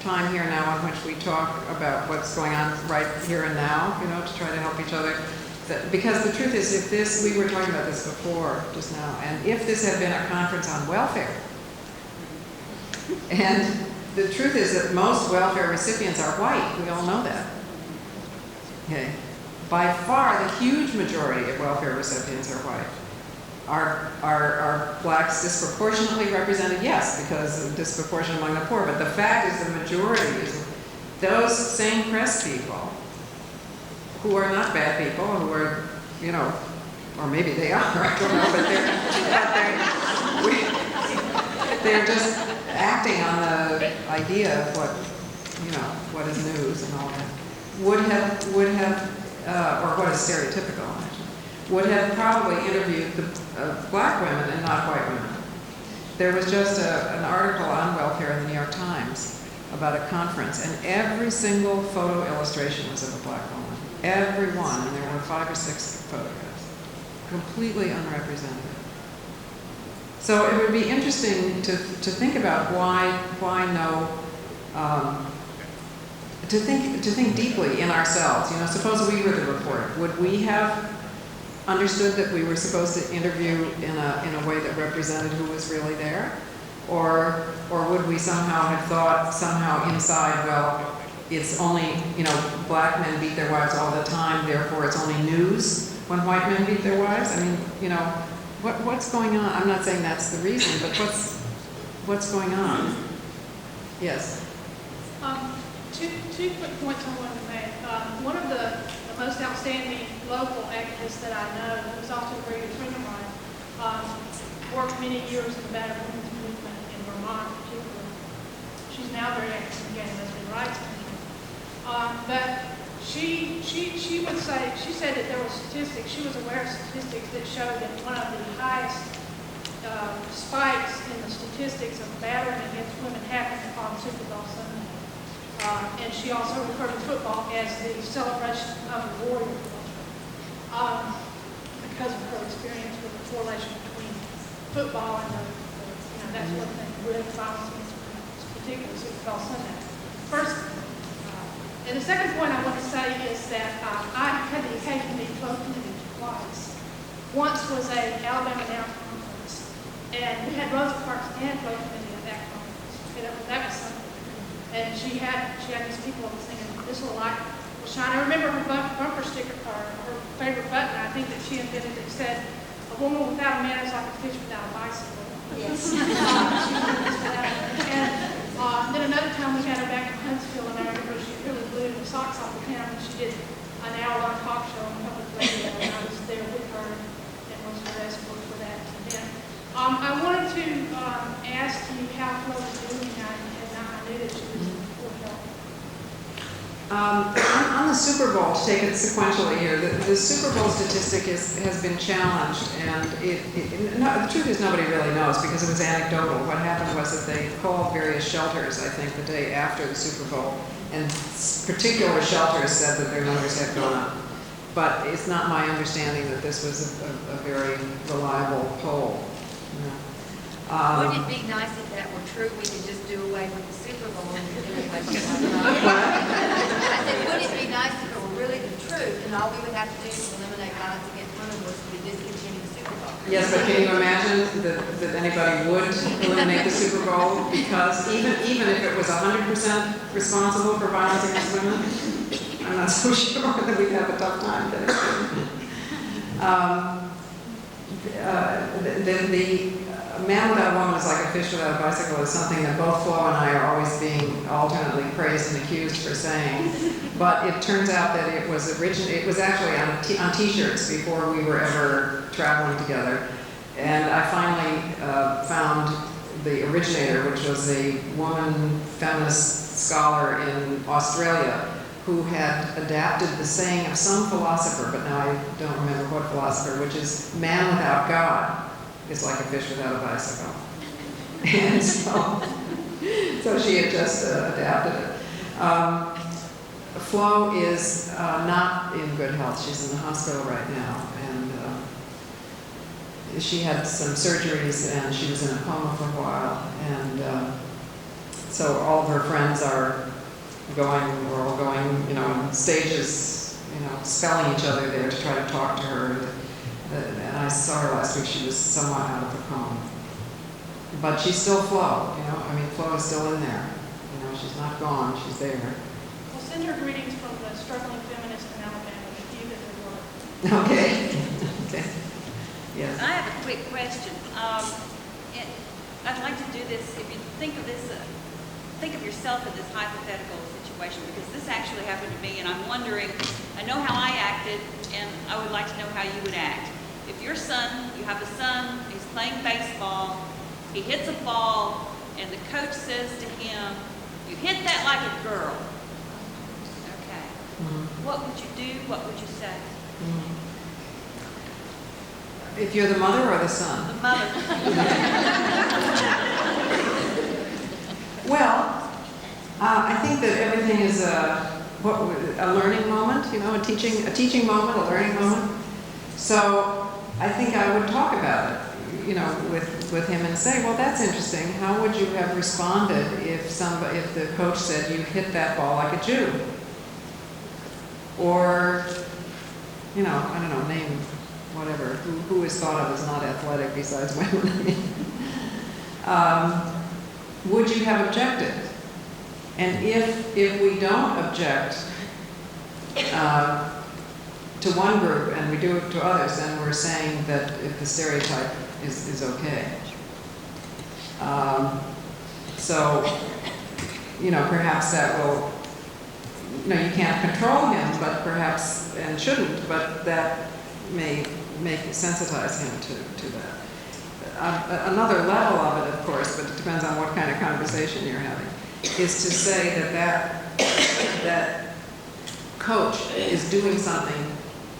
time here now in which we talk about what's going on right here and now, you know, to try to help each other. Because the truth is, we were talking about this before just now, and if this had been a conference on welfare, and the truth is that most welfare recipients are white, we all know that. Okay. By far, the huge majority of welfare recipients are white. Are Blacks disproportionately represented? Yes, because of disproportion among the poor. But the fact is the majority is those same press people who are not bad people, who are, you know, or maybe they are, I don't know, but they're just acting on the idea of what, you know, what is news and all that, would have, or what is stereotypical, actually, would have probably interviewed the Black women and not white women. There was just an article on welfare in the New York Times about a conference, and every single photo illustration was of a Black woman. Every one, and there were 5 or 6 photographs. Completely unrepresented. So it would be interesting to think about why no, to think deeply in ourselves. You know, suppose we were the reporter. Would we have understood that we were supposed to interview in a way that represented who was really there? Or would we somehow have thought somehow inside, well, it's only, you know, black men beat their wives all the time, therefore it's only news when white men beat their wives? I mean, you know, what's going on? I'm not saying that's the reason, but what's going on? Yes. Two quick points I wanted to make. One of the most outstanding local activists that I know, who's also a very good friend of mine, worked many years in the battered women's movement in Vermont, particularly. She's now very active in gay and lesbian rights movement. But she would say, she said that there were statistics, she was aware of statistics that showed that one of the highest spikes in the statistics of battering against women happened on Super Bowl Sunday. And she also referred to football as the celebration of the warrior culture, because of her experience with the correlation between football and that's one thing really violence against women, particularly Super Bowl Sunday. First, and the second point I want to say is that I had the occasion to be flow committee twice. Once was a Alabama Now conference, and we had Rosa Parks and flow committee at that conference. That was something. And she had these people singing, "This Little Light Will Shine." I remember her bumper sticker, or her favorite button, I think that she invented, that said, "A woman without a man is like a fish without a bicycle." Yes. And then another time we had her back in Huntsville, and I remember she really blew the socks off the town, and she did an hour-long talk show on public radio, and I was there with her and was her escort for that event. I wanted to ask you how Flo was doing. I knew that she was for help. On the Super Bowl, to take it sequentially here, the Super Bowl statistic has been challenged, and the truth is nobody really knows because it was anecdotal. What happened was that they called various shelters, I think, the day after the Super Bowl, and particular shelters said that their numbers had gone up. But it's not my understanding that this was a very reliable poll. Wouldn't it be nice if that were true? We could just do away with the Super Bowl and everybody would I said, wouldn't it be nice if it were really the truth and all we would have to do is eliminate violence against women was to discontinue the Super Bowl? Yes, but can you imagine that anybody would eliminate the Super Bowl? Because even if it was 100% responsible for violence against women, I'm not so sure that we'd have a tough time getting it. A man without a woman is like a fish without a bicycle is something that both Flo and I are always being alternately praised and accused for saying. But it turns out that it was actually on T-shirts before we were ever traveling together. And I finally found the originator, which was a woman feminist scholar in Australia who had adapted the saying of some philosopher, but now I don't remember what philosopher, which is man without God is like a fish without a bicycle. And so she had just adapted it. Flo is not in good health. She's in the hospital right now, and she had some surgeries, and she was in a coma for a while, and so all of her friends are we're all going, in stages, spelling each other there to try to talk to her. And I saw her last week. She was somewhat out of the coma. But she's still Flo, Flo is still in there. She's not gone, she's there. Well, send her greetings from the struggling feminist in Alabama. She did her work. Okay. Okay. Yes. I have a quick question. I'd like to do this, if you think of this, think of yourself in this hypothetical situation, because this actually happened to me, and I'm wondering, I know how I acted, and I would like to know how you would act. If you have a son, he's playing baseball, he hits a ball, and the coach says to him, "You hit that like a girl." Okay. Mm-hmm. What would you do? What would you say? Mm-hmm. If you're the mother or the son? The mother. Well, I think that everything is a learning moment, a teaching moment, a learning moment. So I think I would talk about it. with him and say, well, that's interesting. How would you have responded if the coach said you hit that ball like a Jew? Or, I don't know, name whatever, who is thought of as not athletic besides women. Would you have objected? And if we don't object to one group and we do it to others, then we're saying that if the stereotype is okay. So, perhaps that will, you can't control him, but perhaps, and shouldn't, but that may sensitize him to that. Another level of it, of course, but it depends on what kind of conversation you're having, is to say that coach is doing something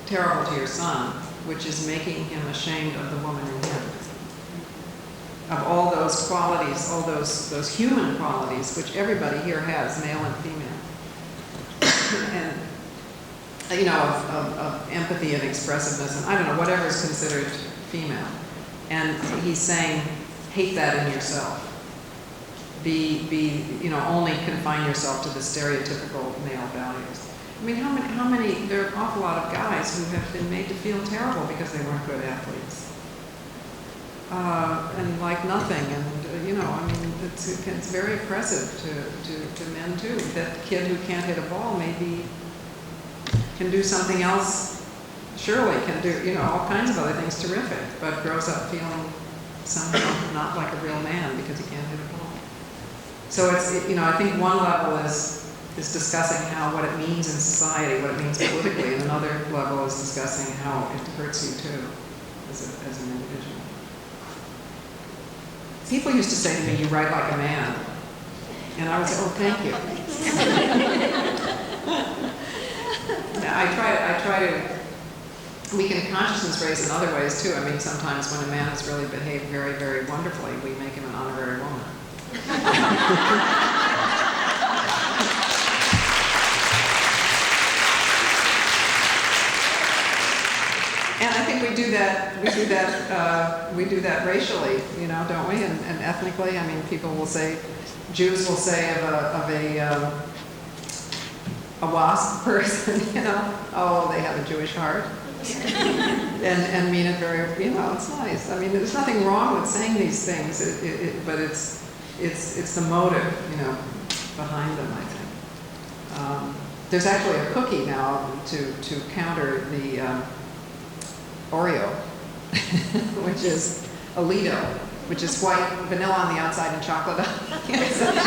terrible to your son, which is making him ashamed of the woman in him. Of all those qualities, all those human qualities, which everybody here has, male and female. And, of empathy and expressiveness, and I don't know, whatever is considered female. And he's saying, hate that in yourself. Only confine yourself to the stereotypical male values. I mean, how many, there are an awful lot of guys who have been made to feel terrible because they weren't good athletes. And like nothing, and, it's very oppressive to men too. That kid who can't hit a ball maybe can do something else, surely can do, all kinds of other things terrific, but grows up feeling somehow not like a real man because he can't hit a ball. So I think one level is discussing what it means in society, what it means politically, and another level is discussing how it hurts you too, as an individual. People used to say to me, you write like a man. And I would say, oh, thank you. I try to weaken consciousness raise in other ways too. I mean, sometimes when a man has really behaved very, very wonderfully, we make him an honorary woman. And I think we do that racially, don't we? And ethnically. I mean, people will say, Jews will say of a WASP person, oh, they have a Jewish heart. and mean it very, it's nice. I mean, there's nothing wrong with saying these things, but it's the motive, behind them, I think. There's actually a cookie now to counter the Oreo, which is a Lido, which is white, vanilla on the outside and chocolate on the inside.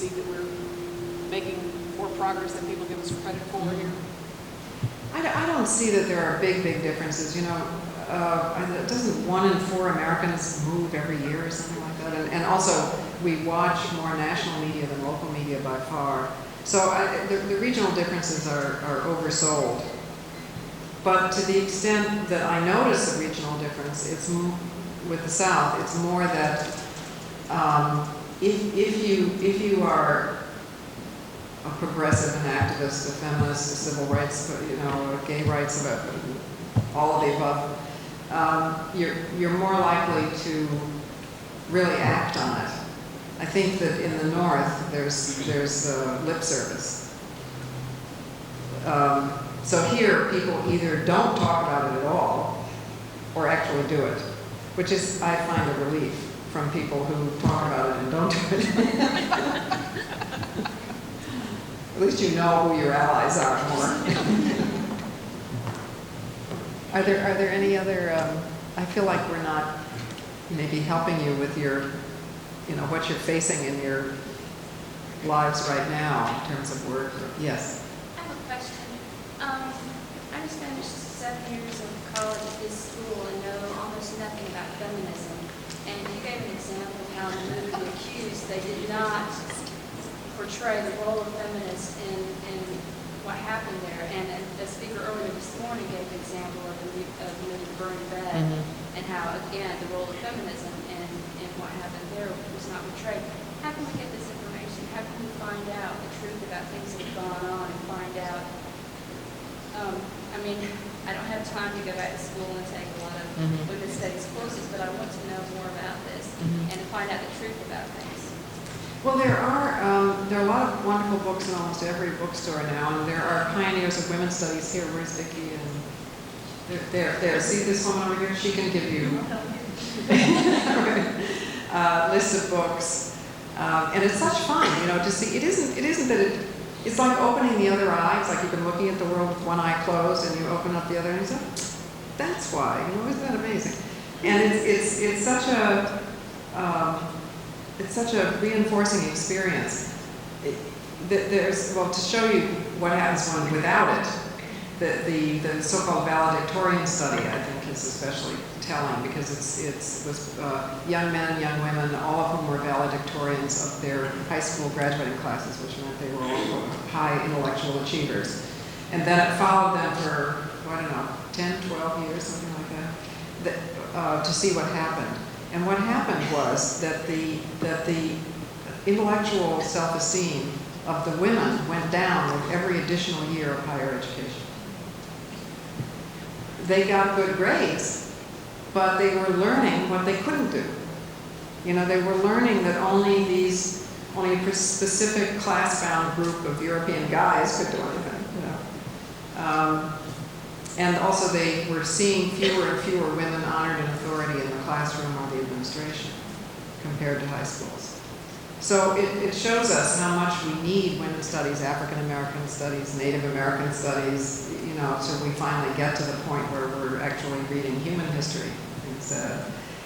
see that we're making more progress than people give us credit for here? I don't see that there are big differences. You know, doesn't 1 in 4 Americans move every year or something like that? And also, we watch more national media than local media by far. So the regional differences are oversold. But to the extent that I notice a regional difference, it's with the South. It's more that if you are a progressive, an activist, a feminist, a civil rights, you know, gay rights, all of the above, you're more likely to really act on it. I think that in the North, there's lip service. So here, people either don't talk about it at all, or actually do it, which is, I find, a relief from people who talk about it and don't do it. At least you know who your allies are more. Are there any other? I feel like we're not maybe helping you with your, you know, what you're facing in your lives right now in terms of work. Yes. I have a question. I just finished 7 years of college at this school and know almost nothing about feminism. And you gave an example of how in the movie The Accused, they did not portray the role of feminists in what happened there. And the speaker earlier this morning gave an example of the movie The Burning Bed, and how, again, the role of feminism and what happened there was not portrayed. How can we get this information? How can we find out the truth about things that have gone on and find out? I mean, I don't have time to go back to school and take a lot of women's studies courses, but I want to know more about this and to find out the truth about things. Well, there are a lot of wonderful books in almost every bookstore now, and there are pioneers of women's studies here. Where's Vicki? And there. See this woman over here? She can give you lists of books, and it's such fun, you know, to see. It isn't that it's like opening the other eye. It's like you've been looking at the world with one eye closed, and you open up the other, and you say, "That's why." You know, isn't that amazing? And it's such a reinforcing experience. To show you what happens when without it, the so-called valedictorian study, I think, is especially telling, because it was young men and young women, all of whom were valedictorians of their high school graduating classes, which meant they were all high intellectual achievers. And then it followed them for, I don't know, 10, 12 years, something like that, to see what happened. And what happened was that the intellectual self-esteem of the women went down with every additional year of higher education. They got good grades, but they were learning what they couldn't do. You know, they were learning that only a specific class-bound group of European guys could do anything. You know. And also they were seeing fewer and fewer women honored in authority in the classroom or the administration compared to high schools. So it shows us how much we need women's studies, African American studies, Native American studies, you know, so we finally get to the point where we're actually reading human history instead.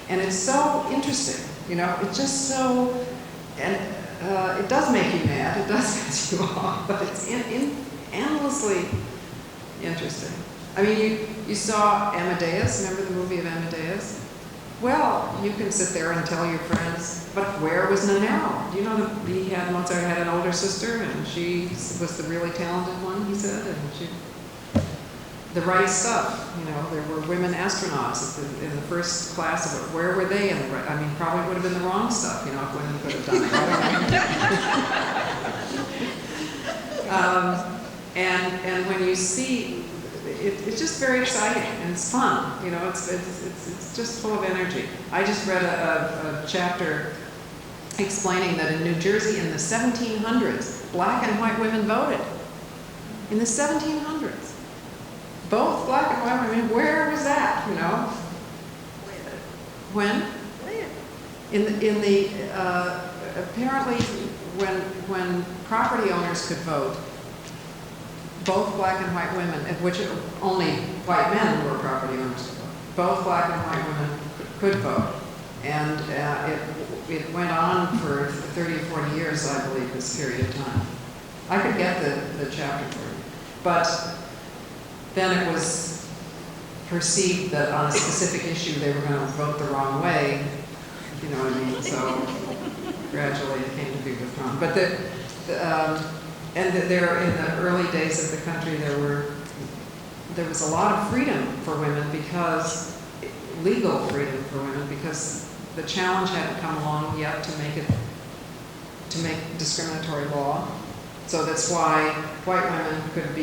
And it's so interesting, you know, it's just so, and it does make you mad, it does piss you off, but it's endlessly interesting. I mean, you saw Amadeus, remember the movie of Amadeus? Well, you can sit there and tell your friends, but where was Nannerl? Do you know that Mozart had an older sister, and she was the really talented one, he said, and the right stuff, you know, there were women astronauts in the first class of it. Where were they in the right? I mean, probably would have been the wrong stuff, you know, if women could have done it. And when you see, it's just very exciting and it's fun, you know. It's just full of energy. I just read a chapter explaining that in New Jersey in the 1700s, black and white women voted. In the 1700s, both black and white women. Where was that? You know, when? Apparently when property owners could vote, both black and white women, of which only white men were property owners, both black and white women could vote. And it went on for 30 or 40 years, I believe, this period of time. I could get the chapter for you. But then it was perceived that on a specific issue they were going to vote the wrong way, if you know what I mean. So gradually it came to be withdrawn. But there, in the early days of the country, there was a lot of freedom for women, because legal freedom for women, because the challenge hadn't come along yet to make discriminatory law. So that's why white women could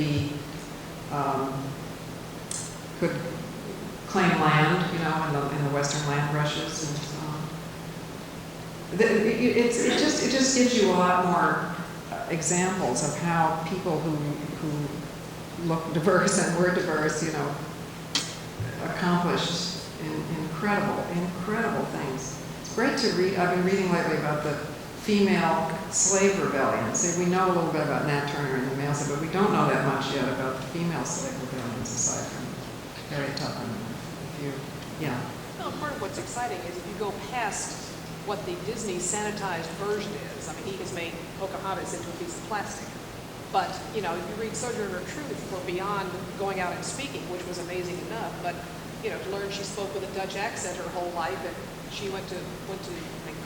claim land, you know, in the Western land brushes and so on. It just gives you a lot more examples of how people who look diverse and were diverse, you know, accomplished incredible things. It's great to read. I've been reading lately about the female slave rebellion. See, we know a little bit about Nat Turner and the male slave, but we don't know that much yet about the female slave rebellions aside from Harriet Tubman. Well, part of what's exciting is if you go past what the Disney sanitized version is. I mean, he has made Pocahontas into a piece of plastic. But, you know, if you read Sojourner Truth, we're beyond going out and speaking, which was amazing enough. But, you know, to learn she spoke with a Dutch accent her whole life, and she went to a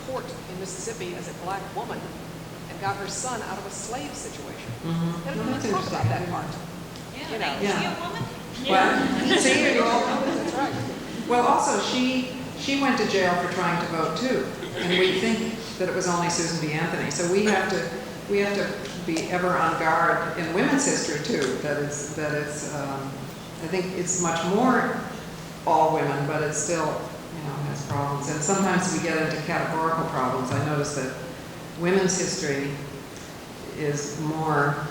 court in Mississippi as a black woman and got her son out of a slave situation. Mm-hmm. And let's talk about that part. Yeah, You know. is she a woman? Well, see, you all That's right. Well, also, she went to jail for trying to vote too, and we think that it was only Susan B. Anthony. So we have to be ever on guard in women's history too. That it's I think it's much more all women, but it still, you know, has problems. And sometimes we get into categorical problems. I notice that women's history is more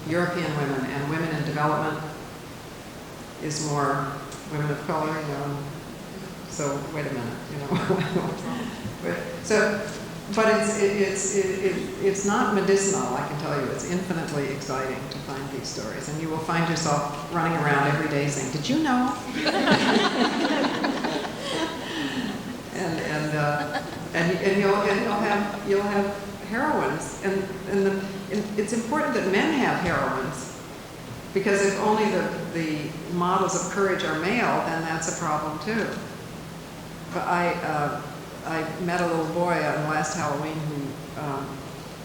European women, and women in development is more women of color, you know. So wait a minute, you know. But it's not medicinal, I can tell you. It's infinitely exciting to find these stories, and you will find yourself running around every day saying, "Did you know?" and you'll have heroines, and it's important that men have heroines. Because if only the models of courage are male, then that's a problem too. But I met a little boy on last Halloween who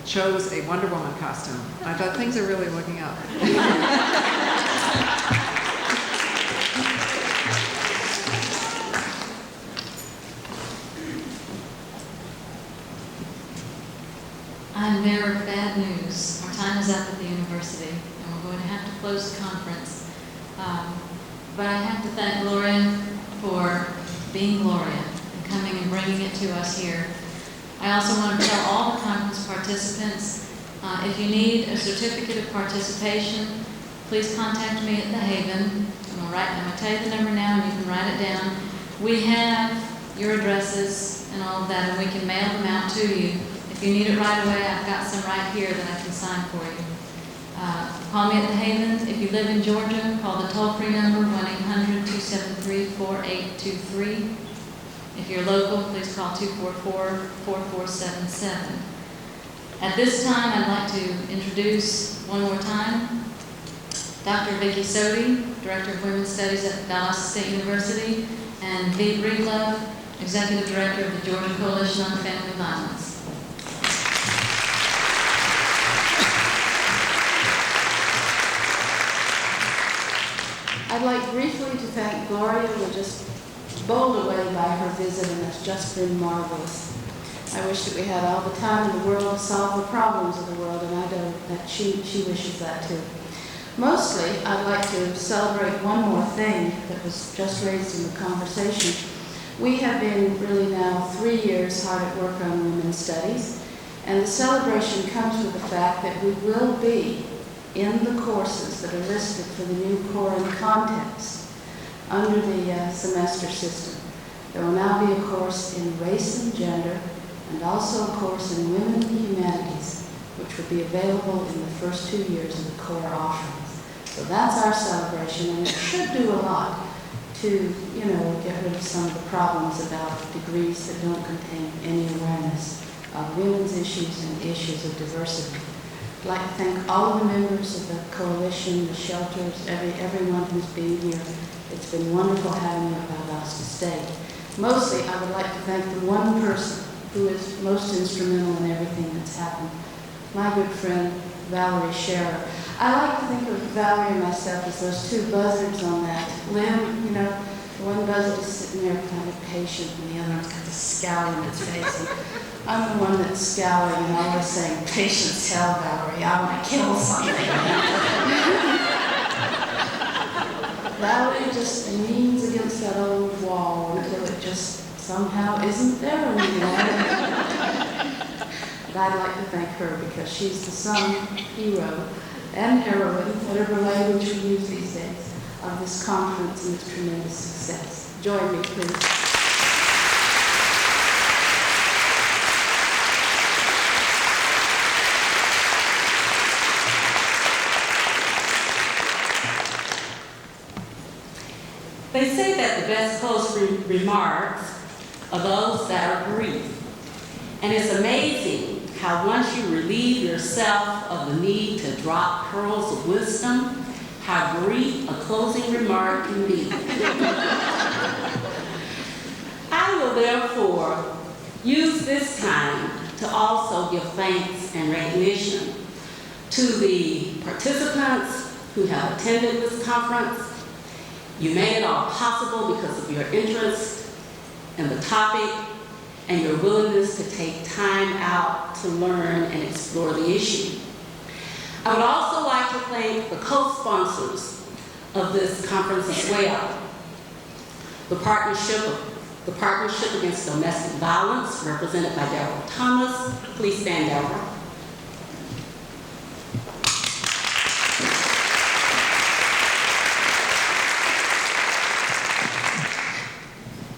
chose a Wonder Woman costume. I thought things are really looking up. I'm bearer of bad news. Our time is up at the university, and we're going to have to close the conference. But I have to thank Gloria for being Gloria and coming and bringing it to us here. I also want to tell all the conference participants, if you need a certificate of participation, please contact me at the Haven. I'm going to tell you the number now, and you can write it down. We have your addresses and all of that, and we can mail them out to you. If you need it right away, I've got some right here that I can sign for you. Call me at the Haven. If you live in Georgia, call the toll-free number, 1-800-273-4823. If you're local, please call 244-4477. At this time, I'd like to introduce one more time Dr. Vicki Sodi, Director of Women's Studies at Valdosta State University, and Vee Breedlove, Executive Director of the Georgia Coalition on Family Violence. I'd like briefly to thank Gloria. We're just bowled away by her visit, and it's just been marvelous. I wish that we had all the time in the world to solve the problems of the world, and I know that she wishes that too. Mostly, I'd like to celebrate one more thing that was just raised in the conversation. We have been really now 3 years hard at work on women's studies, and the celebration comes with the fact that we will be in the courses that are listed for the new core and context under the semester system. There will now be a course in race and gender, and also a course in women and humanities, which will be available in the first 2 years of the core offerings. So that's our celebration, and it should do a lot to, get rid of some of the problems about degrees that don't contain any awareness of women's issues and issues of diversity. I'd like to thank all of the members of the coalition, the shelters, everyone who's been here. It's been wonderful having you at Valdosta State. Mostly, I would like to thank the one person who is most instrumental in everything that's happened, my good friend, Valerie Sherub. I like to think of Valerie and myself as those two buzzards on that limb, The one buzzard is sitting there kind of patient, and the other one's got this scowl in its face. And I'm the one that's scowling and always saying, "Patience, hell, Valerie, I want to kill something." Valerie just leans against that old wall until it just somehow isn't there anymore. But I'd like to thank her because she's the son, hero, and heroine, whatever language we use these days, of this conference and its tremendous success. Join me, please. They say that the best closing remarks are those that are brief. And it's amazing how once you relieve yourself of the need to drop pearls of wisdom, how brief a closing remark can be. I will therefore use this time to also give thanks and recognition to the participants who have attended this conference. You made it all possible because of your interest in the topic and your willingness to take time out to learn and explore the issue. I would also like to thank the co-sponsors of this conference as well. The Partnership Against Domestic Violence, represented by Darrell Thomas. Please stand, Darrell.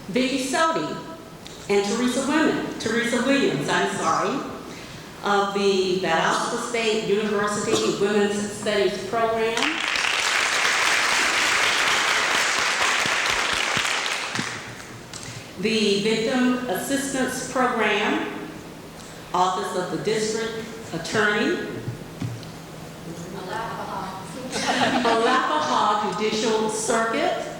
Vicky Sodi and Teresa Williams, of the Valdosta State University Women's Studies Program. The Victim Assistance Program, Office of the District Attorney, Alapaha Judicial Circuit,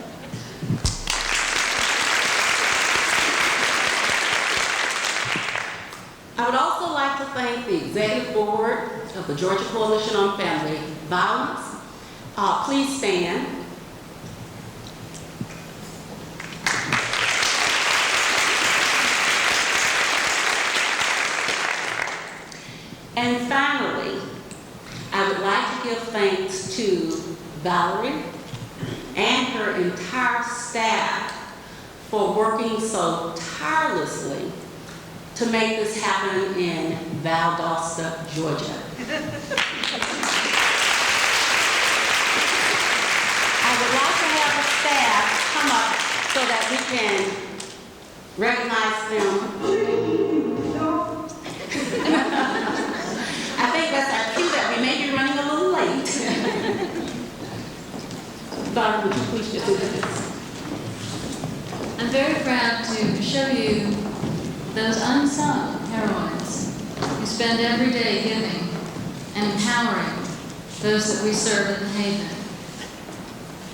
I would also like to thank the Executive Board of the Georgia Coalition on Family Violence. Please stand. And finally, I would like to give thanks to Valerie and her entire staff for working so tirelessly to make this happen in Valdosta, Georgia. I would like to have the staff come up so that we can recognize them. I think that's our cue that we may be running a little late. Valerie, would you please just do this? I'm very proud to show you those unsung heroines who spend every day giving and empowering those that we serve at the Haven,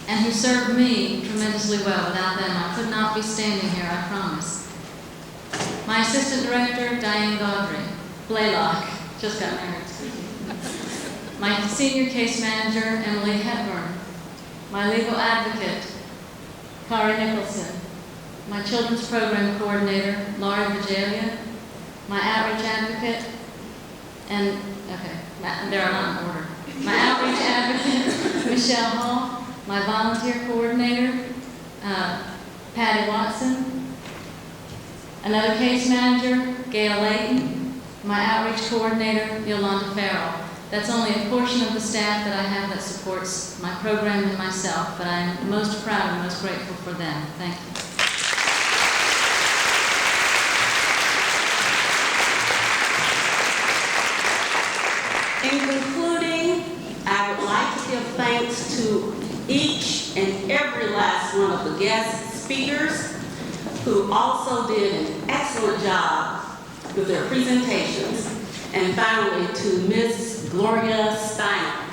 and who serve me tremendously well. Without them, I could not be standing here, I promise. My assistant director, Diane Gaudry, Blaylock, just got married. My senior case manager, Emily Hepburn. My legal advocate, Kari Nicholson. My children's program coordinator, Laurie Vigilia, my outreach advocate, and, they're not in order. My outreach advocate, Michelle Hall, my volunteer coordinator, Patty Watson, another case manager, Gail Layton, my outreach coordinator, Yolanda Farrell. That's only a portion of the staff that I have that supports my program and myself, but I'm most proud and most grateful for them. Thank you. In concluding, I would like to give thanks to each and every last one of the guest speakers who also did an excellent job with their presentations. And finally, to Ms. Gloria Steinem,